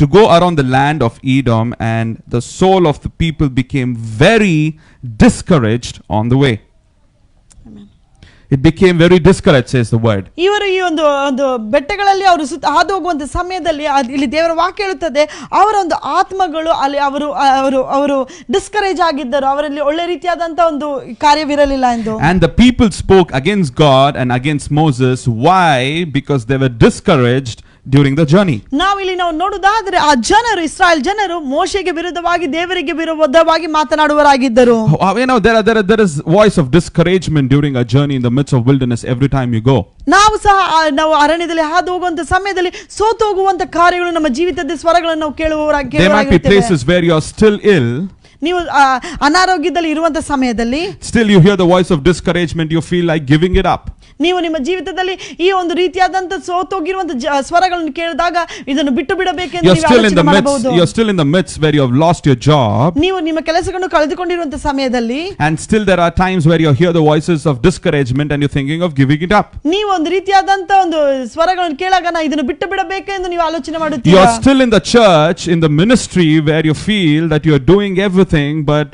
to go around the land of Edom, and the soul of the people became very discouraged on the way. It became very discouraged, says the word. ಇವರು ಈ ಒಂದು ಬೆಟ್ಟಗಳಲ್ಲಿ ಅವರು ಹಾದು ಹೋಗುವಂತ ಸಮಯದಲ್ಲಿ ಇಲ್ಲಿ ದೇವರ ವಾಕ್ಯ ಹೇಳುತ್ತದೆ, ಅವರ ಒಂದು ಆತ್ಮಗಳು ಅಲ್ಲಿ ಅವರು ಡಿಸ್ಕರೇಜ್ ಆಗಿದ್ದರು, ಅವರಲ್ಲಿ ಒಳ್ಳೆ ರೀತಿಯಾದಂತ ಒಂದು ಕಾರ್ಯವಿರಲಿಲ್ಲ ಎಂದು. And the people spoke against God and against Moses. Why? Because they were discouraged during the journey. ನಾವು ನೋಡುವುದಾದ್ರೆ ಆ ಜನರು, ಇಸ್ರಾಯೇಲ್ ಜನರು ಮೋಶೆಗೆ ವಿರುದ್ಧವಾಗಿ, ದೇವರಿಗೆ ವಿರುದ್ಧವಾಗಿ ಮಾತನಾಡುವರಾಗಿದ್ದರು. There is voice of discouragement during a journey in the midst of wilderness every time you go. ನಾವು ಅರಣ್ಯದಲ್ಲಿ ಹಾದು ಹೋಗುವಂತ ಸಮಯದಲ್ಲಿ ಸೋತು ಹೋಗುವಂತ ಕಾರ್ಯಗಳು ನಮ್ಮ ಜೀವಿತದ ಸ್ವರಗಳನ್ನು ನಾವು ಕೇಳುವವರಾಗಿ. There might be places where you are still ill. ನೀವು ಅನಾರೋಗ್ಯದಲ್ಲಿ ಇರುವಂತ ಸಮಯದಲ್ಲಿ still you hear the voice of discouragement, you feel like giving it up. ನೀವು ನಿಮ್ಮ ಜೀವಿತದಲ್ಲಿ ಈ ಒಂದು ರೀತಿಯಾದಂತ ಸೋತೋಗಿರುವಂತ ಸ್ವರಗಳನ್ನು ಕೇಳಿದಾಗ ಇದನ್ನು ಬಿಟ್ಟು ಬಿಡಬೇಕೆಂದು ನೀವು ಆಲೋಚನೆ ಮಾಡಬಹುದು. You're still in the midst where you have lost your job. ನೀವು ನಿಮ್ಮ ಕೆಲಸಗಳನ್ನು ಕಳೆದುಕೊಂಡಿರುವಂತ ಸಮಯದಲ್ಲಿ, and still there are times where you hear the voices of discouragement and you're thinking of giving it up. ನೀವು ಒಂದು ರೀತಿಯಾದಂತ ಒಂದು ಸ್ವರಗಳನ್ನು ಕೇಳಾಗ ನಾನು ಇದನ್ನು ಬಿಟ್ಟು ಬಿಡಬೇಕೆಂದು ನೀವು ಆಲೋಚನೆ ಮಾಡುತ್ತೀರಾ. You're still in the church, in the ministry, where you feel that you're doing everything, but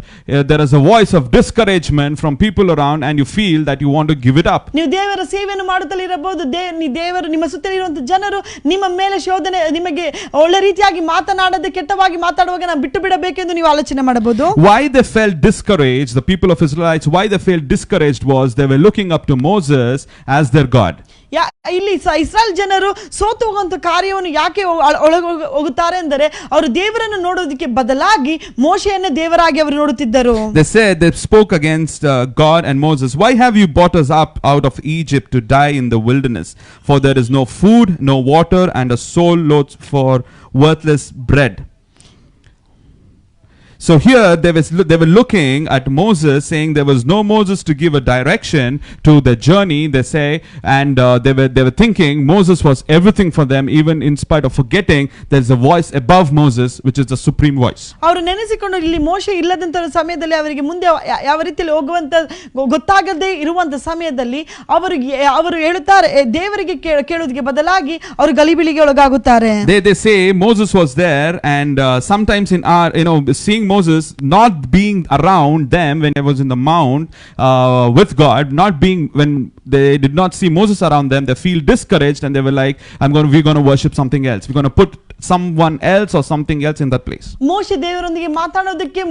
there is a voice of discouragement from people around and you feel that you want to give it up. ನೀವು ದೇವರ ಸೇವೆಯನ್ನು ಮಾಡುತ್ತಲೇ ಇರಬಹುದು, ದೇವರು ನಿಮ್ಮ ಸುತ್ತಲಿರುವಂತ ಜನರು ನಿಮ್ಮ ಮೇಲೆ ಶೋಧನೆ, ನಿಮಗೆ ಒಳ್ಳೆ ರೀತಿಯಾಗಿ ಮಾತನಾಡದೆ ಕೆಟ್ಟವಾಗಿ ಮಾತಾಡುವಾಗ ನಾನು ಬಿಟ್ಟು ಬಿಡಬೇಕೆಂದು ನೀವು ಆಲೋಚನೆ ಮಾಡಬಹುದು. Why they felt discouraged, the people of Israelites, why they felt discouraged was they were looking up to Moses as their God. ಇಲ್ಲಿ ಇಸ್ರಾಯೇಲ್ ಜನರು ಸೋತು ಹೋಗುವಂತ ಕಾರ್ಯವನ್ನು ಯಾಕೆ ಹೋಗುತ್ತಾರೆ ಅಂದರೆ ಅವರು ದೇವರನ್ನು ನೋಡೋದಕ್ಕೆ ಬದಲಾಗಿ ಮೋಶೆಯನ್ನೇ ದೇವರಾಗಿ ಅವರು ನೋಡುತ್ತಿದ್ದರು. They spoke against God and Moses. Why have you brought us up out of Egypt to die in the wilderness? For there is no food, no water, and a soul loath for worthless bread. So here they were looking at Moses, saying there was no Moses to give a direction to the journey, they say, and they were thinking Moses was everything for them, even in spite of forgetting there's a voice above Moses, which is the supreme voice. ಅವರು ನೆನೆಸಿಕೊಂಡು ಇಲ್ಲಿ ಮೋಶೆ ಇಲ್ಲದಂತ ಸಮಯದಲ್ಲಿ ಅವರಿಗೆ ಮುಂದೆ ಯಾವ ರೀತಿಯಲ್ಲಿ ಹೋಗುವಂತ ಗೊತ್ತಾಗದೇ ಇರುವಂತ ಸಮಯದಲ್ಲಿ ಅವರು ಹೇಳುತ್ತಾರೆ, ದೇವರಿಗೆ ಕೇಳುವುದಕ್ಕೆ ಬದಲಾಗಿ ಅವರು ಗಲಿಬಿಲಿಗೆ ಒಳಗಾಗುತ್ತಾರೆ. They say Moses was there, and sometimes in our seeing Moses not being around them when he was in the mount with God, when they did not see Moses around them, they feel discouraged and they were like, we're going to worship something else. We're going to put someone else or something else in that place. ಮೋಶೆ ದೇವರೊಂದಿಗೆ ಮಾತಾಡೋದಕ್ಕೆ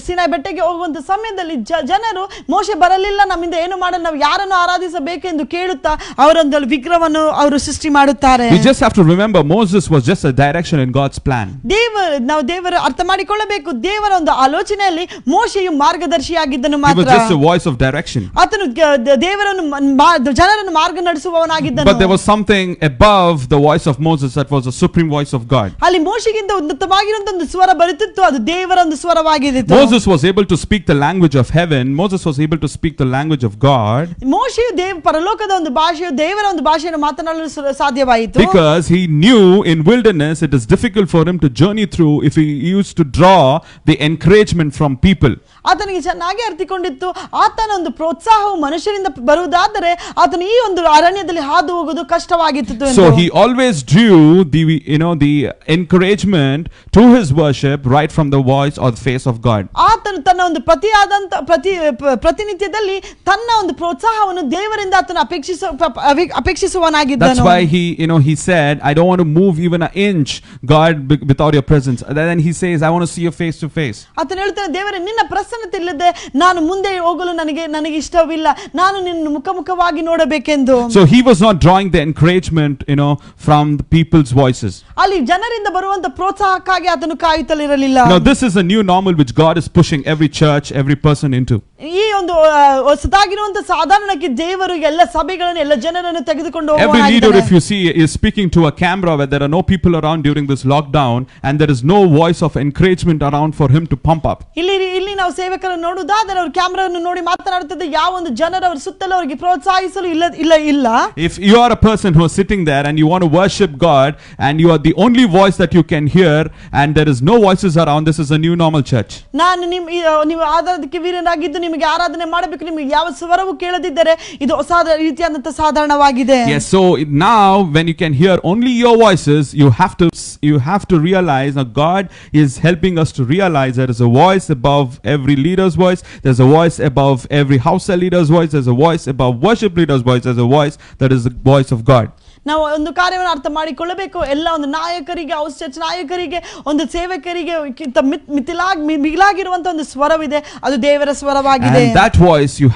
ಸೀನಾಯಿ ಬೆಟ್ಟಕ್ಕೆ ಹೋಗುವಂತ ಸಮಯದಲ್ಲಿ ಜನರು ಮೋಶೆ ಬರಲಿಲ್ಲ, ನಮ್ಮಿಂದ ಏನು ಮಾಡೋಣ, ನಾವು ಯಾರನ್ನು ಆರಾಧಿಸಬೇಕೆಂದು ಕೇಳುತ್ತಾ ಅವರೊಂದು ವಿಗ್ರಹವನ್ನು ಅವರು ಸೃಷ್ಟಿ ಮಾಡುತ್ತಾರೆ. We just have to remember Moses was just a direction in God's plan. ನಾವು ದೇವರು ಅರ್ಥ ಮಾಡಿಕೊಳ್ಳಬೇಕು, ದೇವರ ಒಂದು ಆಲೋಚನೆಯಲ್ಲಿ ಮೋಶೆಯು ಮಾರ್ಗದರ್ಶಿಯಾಗಿದ್ದನು ಮಾತ್ರ. He was just a voice of direction. ಆತನು ದೇವರನ್ನು ಜನರನ್ನು ಮಾರ್ಗ ನಡೆಸುವವನಾಗಿದ್ದನು. But there was something above the voice of Moses that was the supreme voice of God. ಅಲ್ಲಿ ಮೋಶೆಗಿಂತ ಉನ್ನತವಾಗಿರುವಂತ ಒಂದು ಸ್ವರ ಬರುತ್ತಿತ್ತು, ಅದು ದೇವರ ಒಂದು ಸ್ವರವಾಗಿತ್ತು. Moses was able to speak the language of heaven. Moses was able to speak the language of God. ಮೋಶೆಯು ಪರಲೋಕದ ಒಂದು ಭಾಷೆಯು ದೇವರ ಒಂದು ಭಾಷೆಯನ್ನು ಮಾತನಾಡಲು ಸಾಧ್ಯವಾಯಿತು. Because he knew in wilderness it is difficult for him to journey through if he used to draw the encouragement from people. ಆತನಿಗೆ ಚೆನ್ನಾಗಿ ಅರ್ಥಕೊಂಡಿತ್ತು, ಆತನ ಒಂದು ಪ್ರೋತ್ಸಾಹವು ಮನುಷ್ಯರಿಂದ ಬರುವುದಾದರೆ ಆತನು ಈ ಒಂದು ಅರಣ್ಯದಲ್ಲಿ ಹಾದು ಹೋಗುವುದು ಕಷ್ಟವಾಗಿತ್ತು. So he always drew the encouragement to his worship right from the voice or the face of God. ಆತನು ತನ್ನ ಒಂದು ಪ್ರತಿನಿತ್ಯದಲ್ಲಿ ತನ್ನ ಒಂದು ಪ್ರೋತ್ಸಾಹವನ್ನು ದೇವರಿಂದ ಆತನು ಅಪೇಕ್ಷಿಸುವನಾಗಿದ್ದನು. That's why he said, I don't want to move even an inch, God, without your presence. And then he says, I want to see your face to face. ಆತನು ಹೇಳ್ತಾನೆ, ದೇವರೇ ನಿನ್ನ ಪ್ರಸನ್ನತೆ ಇಲ್ಲದೆ ನಾನು ಮುಂದೆ ಹೋಗಲು ನನಗೆ ಇಷ್ಟವಿಲ್ಲ, ನಾನು ನಿನ್ನ ಮುಖಾಮುಖವಾಗಿ ನೋಡಬೇಕೆಂದು. So he was not drawing the encouragement from the people's voices. ಅಲ್ಲಿ ಜನರಿಂದ ಬರುವಂತ ಪ್ರೋತ್ಸಾಹಕ್ಕಾಗಿ ಆತನು ಕಾಯುತ್ತಲಿರಲಿಲ್ಲ. Now this is a new normal which God is pushing every church, every person into. ಈ ಒಂದು ಹೊಸದಾಗಿರುವಂತ ಸಾಧಾರಣಕ್ಕೆ ದೇವರು ಎಲ್ಲ ಸಭೆಗಳನ್ನು ಎಲ್ಲ ಜನರನ್ನು ತೆಗೆದುಕೊಂಡು ಹೋಗುವ. Every leader, if you see, is speaking to a camera where there are no people around during this lockdown and there is no voice of encouragement around for him to pump up. ಇಲ್ಲಿ ನಾವು ಸೇವಕರನ್ನು ನೋಡುವುದಾದರೆ ಅವರು ಕ್ಯಾಮೆರಾವನ್ನು ನೋಡಿ ಮಾತನಾಡುತ್ತಿದ್ದ ಯಾವ ಒಂದು ಜನರು ಅವರ ಸುತ್ತಲೂ ಅವರಿಗೆ ಪ್ರೋತ್ಸಾಹಿಸಲು ಇಲ್ಲ. If you are a person who is sitting there and you want to worship God and you are the only voice that you can hear and there is no voices around, this is a new normal church. ನೀವು ಆಧಾರಕ್ಕೆ ವೀರನಾಗಿದ್ದು ನಿಮಗೆ ಆರಾಧನೆ ಮಾಡಬೇಕು, ನಿಮಗೆ ಯಾವ ಸ್ವರವೂ ಕೇಳದಿದ್ದರೆ ಇದು ಹೊಸ ರೀತಿಯಾದಂತಹ ಸಾಧಾರಣವಾಗಿದೆ. Yes, so now when you can hear only your voices, you have to realize that God is helping us to realize there is a voice above every leader's voice, there's a voice above every house cell leader's voice, there's a voice above worship leader's voice, there's a voice that is the voice of God. ನಾವು ಒಂದು ಕಾರ್ಯವನ್ನು ಅರ್ಥ ಮಾಡಿಕೊಳ್ಳಬೇಕು. ಎಲ್ಲ ಒಂದು ನಾಯಕರಿಗೆ, house church ನಾಯಕರಿಗೆ, ಒಂದು ಸೇವಕರಿಗೆ ಮಿಗಿಲಾಗಿರುವಂತ ಒಂದು ಸ್ವರವಿದೆ, ಅದು ದೇವರ ಸ್ವರವಾಗಿದೆ. And that voice you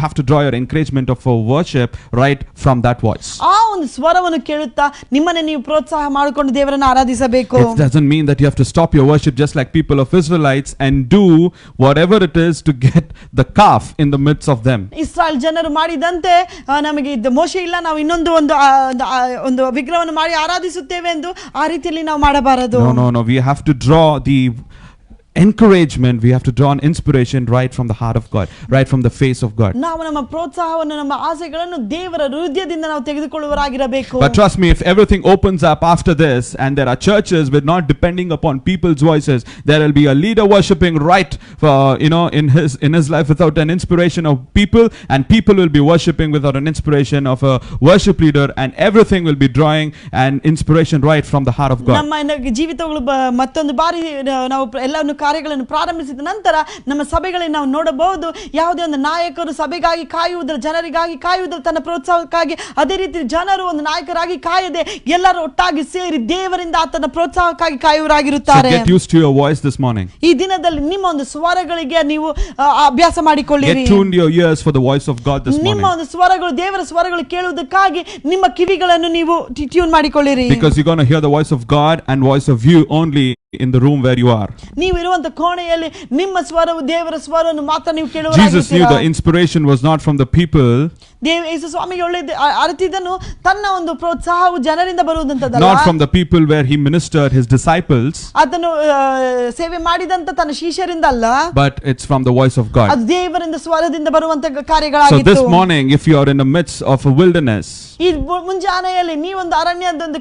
have to draw your encouragement of worship right from that voice. ಆ ಒಂದು ಸ್ವರವನ್ನು ಕೇಳುತ್ತಾ ನಿಮ್ಮನ್ನೇ ನೀವು ಪ್ರೋತ್ಸಾಹ ಮಾಡಿಕೊಂಡು ದೇವರನ್ನು ಆರಾಧಿಸಬೇಕು. It doesn't mean that you have to stop your worship just like people of Israelites and do whatever it is to get the calf in the midst of them. Israel ಜನರು ಮಾಡಿದಂತೆ ನಮಗೆ ಮೋಶೆ ಇಲ್ಲ, ನಾವು ಇನ್ನೊಂದು ಒಂದು ವಿಗ್ರಹವನ್ನು ಮಾಡಿ ಆರಾಧಿಸುತ್ತೇವೆ ಎಂದು ಆ ರೀತಿಯಲ್ಲಿ ನಾವು ಮಾಡಬಾರದು. No, we have to draw the encouragement, we have to draw an inspiration right from the heart of God, right from the face of God. ನಾವು ನಮ್ಮ ಪ್ರೋತ್ಸಾಹವನ್ನು, ನಮ್ಮ ಆಸೆಗಳನ್ನು ದೇವರ ಹೃದಯದಿಂದ ನಾವು ತೆಗೆದುಕೊಳ್ಳುವರಾಗಿರಬೇಕು. But trust me, if everything opens up after this and there are churches with not depending upon people's voices, there will be a leader worshiping right in his life without an inspiration of people, and people will be worshiping without an inspiration of a worship leader, and everything will be drawing an inspiration right from the heart of God. ನಮ್ಮ ಜೀವಿತಗಳು ಮತ್ತೊಂದು ಬಾರಿ ನಾವು ಎಲ್ಲವನ್ನು ಕಾರ್ಯಗಳನ್ನು ಪ್ರಾರಂಭಿಸಿದ ನಂತರ ನಮ್ಮ ಸಭೆಗಳಲ್ಲಿ ನಾವು ನೋಡಬಹುದು, ಯಾವುದೇ ಒಂದು ನಾಯಕರು ಸಭೆಗಾಗಿ ಕಾಯುವುದರ, ಜನರಿಗಾಗಿ ಕಾಯುವುದರ, ತನ್ನ ಪ್ರೋತ್ಸಾಹಕ್ಕಾಗಿ, ಅದೇ ರೀತಿ ಜನರು ಒಂದು ನಾಯಕರಾಗಿ ಕಾಯದೆ ಎಲ್ಲರೂ ಒಟ್ಟಾಗಿ ಸೇರಿ ದೇವರಿಂದ ಆತನ ಪ್ರೋತ್ಸಾಹಕ್ಕಾಗಿ ಕಾಯುವರಾಗಿರುತ್ತಾರೆ. So get used to your voice this morning. ಈ ದಿನದಲ್ಲಿ ನಿಮ್ಮ ಒಂದು ಸ್ವರಗಳಿಗೆ ನೀವು ಅಭ್ಯಾಸ ಮಾಡಿಕೊಳ್ಳಿರಿ. Get tuned your ears for the voice of God this morning. ನಿಮ್ಮ ಒಂದು ಸ್ವರಗಳು, ದೇವರ ಸ್ವರಗಳು ಕೇಳುವುದಕ್ಕಾಗಿ ನಿಮ್ಮ ಕಿವಿಗಳನ್ನು ನೀವು tune ಮಾಡಿಕೊಳ್ಳಿರಿ. Because you're going to hear the voice of God and voice of you only in the room where you are. ನೀವು ಇರುವಂತ ಕೋಣೆಯಲ್ಲಿ ನಿಮ್ಮ ಸ್ವರವು ದೇವರ ಸ್ವರವನ್ನು ಮಾತ್ರ ನೀವು Jesus knew ಕೇಳುವರಾಗಿರುತ್ತೀರಾ. the inspiration was not from the people, ಯೇಸು ಸ್ವಾಮಿಗೆ ಒಳ್ಳೆಯದು ಅರಿತಿದ್ದನು, ತನ್ನ ಒಂದು ಪ್ರೋತ್ಸಾಹವು ಜನರಿಂದ ಬರುವುದಂತದಲ್ಲ, not from the people where he ministered his disciples, ಅದನ್ನು ಸೇವೆ ಮಾಡಿದಂತ ತನ್ನ ಶಿಷ್ಯರಿಂದ ಅಲ್ಲ, but it's from the voice of God. ಅದು ದೇವರಿಂದ ಸ್ವರದಿಂದ ಬರುವಂತ So ಕಾರ್ಯಗಳಾಗಿತ್ತು. this morning, if you are in the midst of a wilderness ಈ ಮುಂಜಾನೆಯಲ್ಲಿ ನೀವೊಂದು ಅರಣ್ಯದ ಒಂದು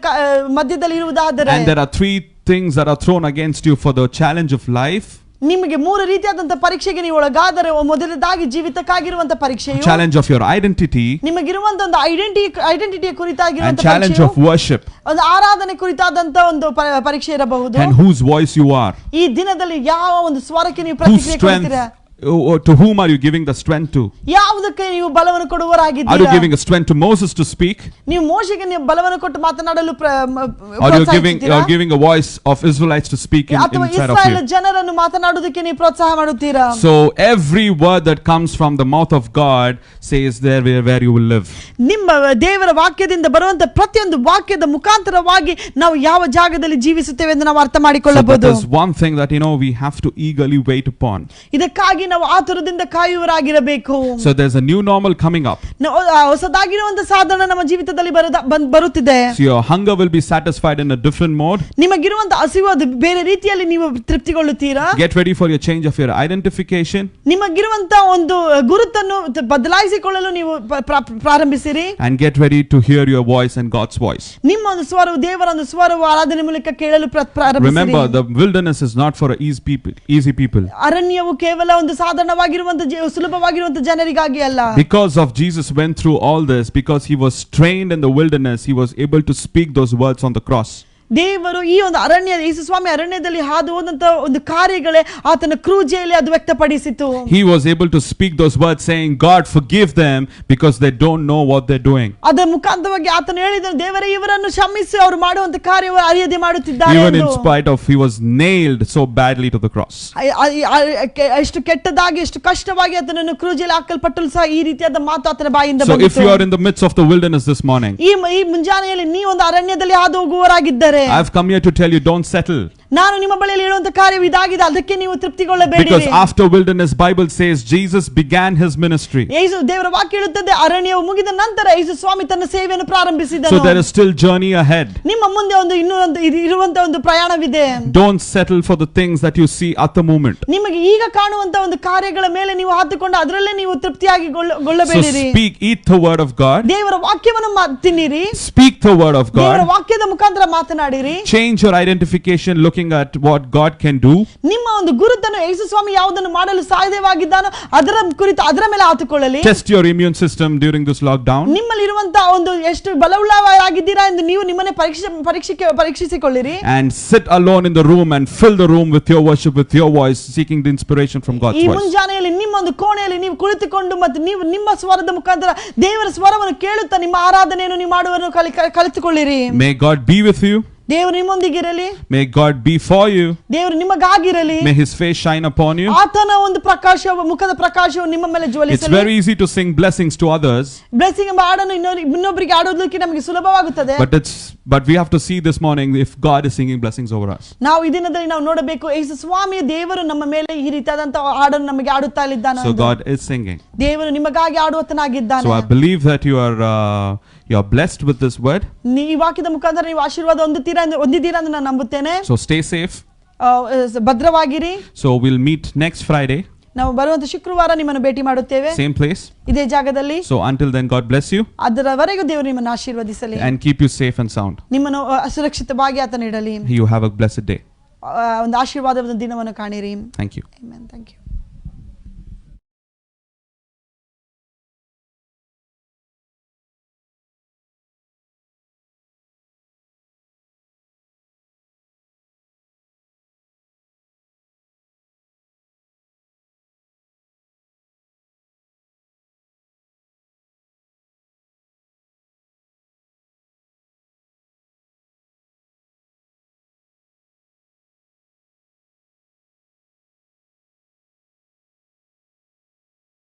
ಮಧ್ಯದಲ್ಲಿ ಇರುವುದಾದರೆ, and there are three things that are thrown against you for the challenge of life, ನಿಮಗೆ ಮೂರು ರೀತಿಯಾದಂತ ಪರೀಕ್ಷೆಗೆ ನೀವು ಒಳಗಾದರೆ, ಮೊದಲನೇದಾಗಿ ಜೀವಿತಕ್ಕಾಗಿರುವಂತ ಪರೀಕ್ಷೆಯು, challenge of your identity, ನಿಮಗಿರುವಂತ ಒಂದು ಐಡೆಂಟಿಟಿಯ and ಕುರಿತಾಗಿರುವಂತ challenge ಪರೀಕ್ಷೆಯು, of worship, ಒಂದು ಆರಾಧನೆ ಕುರಿತಾದಂತ ಒಂದು ಪರೀಕ್ಷೆ ಇರಬಹುದು. and whose voice you are. ಈ ದಿನದಲ್ಲಿ ಯಾವ ಒಂದು ಸ್ವರಕ್ಕೆ ನೀವು Whose ಪ್ರತಿಕ್ರಿಯೆ strength, ಕೊಡ್ತೀರಾ? to whom are you giving the strength to? ಯಾವುದಕ್ಕೆ ನೀವು ಬಲವನ್ನು Are you ಕೊಡುವರಾಗಿದ್ದೀರಾ? giving a strength to Moses to speak? ನೀವು ಮೋಶೆಗೆ ನೀವು ಬಲವನ್ನು ಕೊಟ್ಟು ಮಾತನಾಡಲು Or you're giving a voice of Israelites to speak ಅಥವಾ inside of ಇಸ್ರಾಯೇಲ್ you? ಜನರನ್ನು ಮಾತನಾಡುವುದಕ್ಕೆ ನೀವು ಪ್ರೋತ್ಸಾಹ ಮಾಡುತ್ತೀರಾ? So every word that comes from the mouth of God says there where you will live. ನಿಮ್ಮ ದೇವರ ವಾಕ್ಯದಿಂದ ಬರುವಂತ ಪ್ರತಿಯೊಂದು ವಾಕ್ಯದ ಮುಖಾಂತರವಾಗಿ ನಾವು ಯಾವ ಜಾಗದಲ್ಲಿ ಜೀವಿಸುತ್ತೇವೆ ಎಂದು ನಾವು ಅರ್ಥ So that ಮಾಡಿಕೊಳ್ಳಬಹುದು. is one thing that we have to eagerly wait upon. ಇದಕ್ಕಾಗಿ ನಾವು ಆತುರದಿಂದ ಕಾಯುವರಾಗಿರಬೇಕು. So there's a new normal coming up. ಹೊಸದಾಗಿರುವಂತ ಸಾಧನ ನಮ್ಮ ಜೀವಿತದಲ್ಲಿ ಬರುತ್ತಿದೆ. So your hunger will be satisfied in a different mode. ನಿಮಗಿರುವಂತ ಹಸಿವು ಅದು ಬೇರೆ ರೀತಿಯಲ್ಲಿ ನೀವು ತೃಪ್ತಿಗೊಳ್ಳುತ್ತೀರಾ. Get ready for your change of your identification. ನಿಮಗಿರುವಂತ ಒಂದು ಗುರುತನ್ನು ಬದಲಾಯಿಸಿಕೊಳ್ಳಲು ನೀವು ಪ್ರಾರಂಭಿಸಿರಿ. And get ready to hear your voice and God's voice. ನಿಮ್ಮ ಒಂದು ಸ್ವರವು, ದೇವರ ಒಂದು ಸ್ವರವು ಆರಾಧನೆ ಮೂಲಕ ಕೇಳಲು ಪ್ರಾರಂಭಿಸಿರಿ. Remember, the wilderness is not for easy people. ಅರಣ್ಯವು ಕೇವಲ ಒಂದು ಸಾಧಾರಣವಾಗಿರುವಂತ ಸುಲಭವಾಗಿರುವಂತ ಜನರಿಗಾಗಿ ಅಲ್ಲ. Because of Jesus went through all this, because he was trained in the wilderness, he was able to speak those words on the cross. ದೇವರು ಈ ಒಂದು ಯೇಸು ಸ್ವಾಮಿ ಅರಣ್ಯದಲ್ಲಿ ಹಾದು ಹೋದಂತ ಒಂದು ಕಾರ್ಯಗಳೇ ಆತನ ಕ್ರೂಜೆಯಲ್ಲಿ ಅದು ವ್ಯಕ್ತಪಡಿಸಿತು. He was able to speak those words saying, God forgive them because they don't know what they're doing. ಅದರ ಮುಖಾಂತರವಾಗಿ ಆತನು ಹೇಳಿದನು, ದೇವರೇ ಇವರನ್ನು ಕ್ಷಮಿಸಿ, ಅವರು ಮಾಡುವಂತ ಕಾರ್ಯವನ್ನು ಅರಿಯದೆ ಮಾಡುತ್ತಿದ್ದಾರೆ Even in ಎಂದು. spite of he was nailed so badly to the cross. ಎಷ್ಟು ಕೆಟ್ಟದಾಗಿ, ಎಷ್ಟು ಕಷ್ಟವಾಗಿ ಆತನನ್ನು ಕ್ರೂಜೆಯಲ್ಲಿ ಹಾಕಲ್ಪಟ್ಟಲು ಸಹ ಈ ರೀತಿಯಾದ ಮಾತು ಆತನ ಬಾಯಿಂದ So if ಬಂದಿತು. you are in the midst of the wilderness this morning, ಈ ಮುಂಜಾನೆಯಲ್ಲಿ ನೀವು ಒಂದು ಅರಣ್ಯದಲ್ಲಿ ಹಾದು ಹೋಗುವವರಾಗಿದ್ದರೆ, I've come here to tell you, don't settle. ನಾನು ನಿಮ್ಮ ಬಳಿಯಲ್ಲಿ ಹೇಳುವಂತ ಕಾರ್ಯ ಇದಾಗಿದೆ, ಅದಕ್ಕೆ ನೀವು ತೃಪ್ತಿಗೊಳ್ಳಬೇಡಿ. Because after wilderness, Bible says Jesus began his ministry. ಯೇಸು, ದೇವರ ವಾಕ್ಯ ಹೇಳುತ್ತದೆ, ಅರಣ್ಯವು ಮುಗಿದ ನಂತರ ಯೇಸು ಸ್ವಾಮಿ ತನ್ನ ಸೇವೆಯನ್ನು ಪ್ರಾರಂಭಿಸಿದನು. So there is still journey ahead. ನಿಮ್ಮ ಮುಂದೆ ಇನ್ನೊಂದು ಇರುವಂತ ಒಂದು ಪ್ರಯಾಣವಿದೆ. Don't settle for the things that you see at the moment. ನಿಮಗೆ ಈಗ ಕಾಣುವಂತ ಒಂದು ಕಾರ್ಯಗಳ ಮೇಲೆ ನೀವು ಹಾತುಕೊಂಡು ಅದರಲ್ಲೇ ನೀವು ತೃಪ್ತಿಯಾಗಿ So ಗೊಳ್ಳಬೇಡಿರಿ. eat the word of God. ದೇವರ ವಾಕ್ಯವನ್ನು ತಿನ್ನಿರಿ. Speak the word of ದೇವರ God. ವಾಕ್ಯದ ಮುಖಾಂತರ ಮಾತನಾಡಿರಿ. Change your identification. Look looking at what God can do, ನಿಮ್ಮ ಒಂದು ಗುರುತನ್ನು ಯೇಸು ಸ್ವಾಮಿ ಯಾವುದನ್ನು ಮಾಡಲು ಸಾಧ್ಯವಾಗಿದ್ದಾನೋ ಅದರ ಕುರಿತು ಅದರ ಮೇಲೆ ಆತುಕೊಳ್ಳಲಿ. test your immune system during this lockdown. ನಿಮ್ಮಲ್ಲಿರುವಂತಹ ಒಂದು ಎಷ್ಟು ಬಲವುಳ್ಳವರಾಗಿದ್ದೀರಾ ಎಂದು ನೀವು ನಿಮ್ಮನ್ನೇ ಪರೀಕ್ಷಿಸಿಕೊಳ್ಳಿರಿ. And sit alone in the room and fill the room with your worship, with your voice, seeking the inspiration from God's ಈ voice. ಮುಂಜಾನೆಯಲ್ಲಿ ನಿಮ್ಮ ಒಂದು ಕೋಣೆಯಲ್ಲಿ ನೀವು ಕುಳಿತುಕೊಂಡು ಮತ್ತು ನೀವು ನಿಮ್ಮ ಸ್ವರದ ಮುಖಾಂತರ ದೇವರ ಸ್ವರವನ್ನು ಕೇಳುತ್ತಾ ನಿಮ್ಮ ಆರಾಧನೆಯನ್ನು ನೀವು ಮಾಡುವುದನ್ನು ಕಲಿತುಕೊಳ್ಳಿರಿ. May God be with you. ದೇವರು ನಿಮ್ಮೊಂದಿಗಿರಲಿ. May God be for you. ದೇವರು ನಿಮಗಾಗಿರಲಿ. May his face shine upon you. ಆತನ ಒಂದು ಪ್ರಕಾಶವು ಮುಖದ ಪ್ರಕಾಶವು ನಿಮ್ಮ ಮೇಲೆ ಜ್ವಲಿಸಲಿ. It's very easy to sing blessings to others. Blessing ಎಂಬ ಹಾಡನ್ನು ಇನ್ನೊಬ್ಬರಿಗೆ ಹಾಡುವುದಕ್ಕೆ ನಮಗೆ ಸುಲಭವಾಗುತ್ತದೆ. But we have to see this morning if God is singing blessings over us. ನಾವು ಈ ದಿನದಲ್ಲಿ ನಾವು ನೋಡಬೇಕು ಯೇಸು ಸ್ವಾಮಿಯ ದೇವರು ನಮ್ಮ ಮೇಲೆ ಈ ರೀತಿಯಾದಂತ ಹಾಡನ್ನು ನಮಗೆ ಹಾಡುತ್ತಾ ಇದ್ದಾನೆ. So God is singing. ದೇವರು ನಿಮಗಾಗಿ ಹಾಡುವತನಾಗಿದ್ದಾನೆ. So I believe that you are blessed with this word. ಈ ವಾಕ್ಯದ ಮುಖಾಂತರ ನೀವು ಆಶೀರ್ವಾದ ಹೊಂದಿದ್ದೀರಾ ಎಂದು ನಾನು ನಂಬುತ್ತೇನೆ. So stay safe. ಭದ್ರವಾಗಿರಿ. So we'll meet next Friday. ನಾವು ಬರುವಂತ ಶುಕ್ರವಾರ ನಿಮ್ಮನ್ನು ಭೇಟಿ ಮಾಡುತ್ತೇವೆ. Same place. ಇದೇ ಜಾಗದಲ್ಲಿ. So until then, God bless you. ಅದರವರೆಗೂ ದೇವರು ನಿಮ್ಮನ್ನು ಆಶೀರ್ವದಿಸಲಿ. And keep you safe and sound. ನಿಮ್ಮನ್ನು ಸುರಕ್ಷಿತವಾಗಿ ಆತನ ಇಡಲಿ. You have a blessed day. ಒಂದು ಆಶೀರ್ವಾದದ ದಿನವನ್ನು ಕಾಣಿರಿ. Thank you. Amen. Thank you.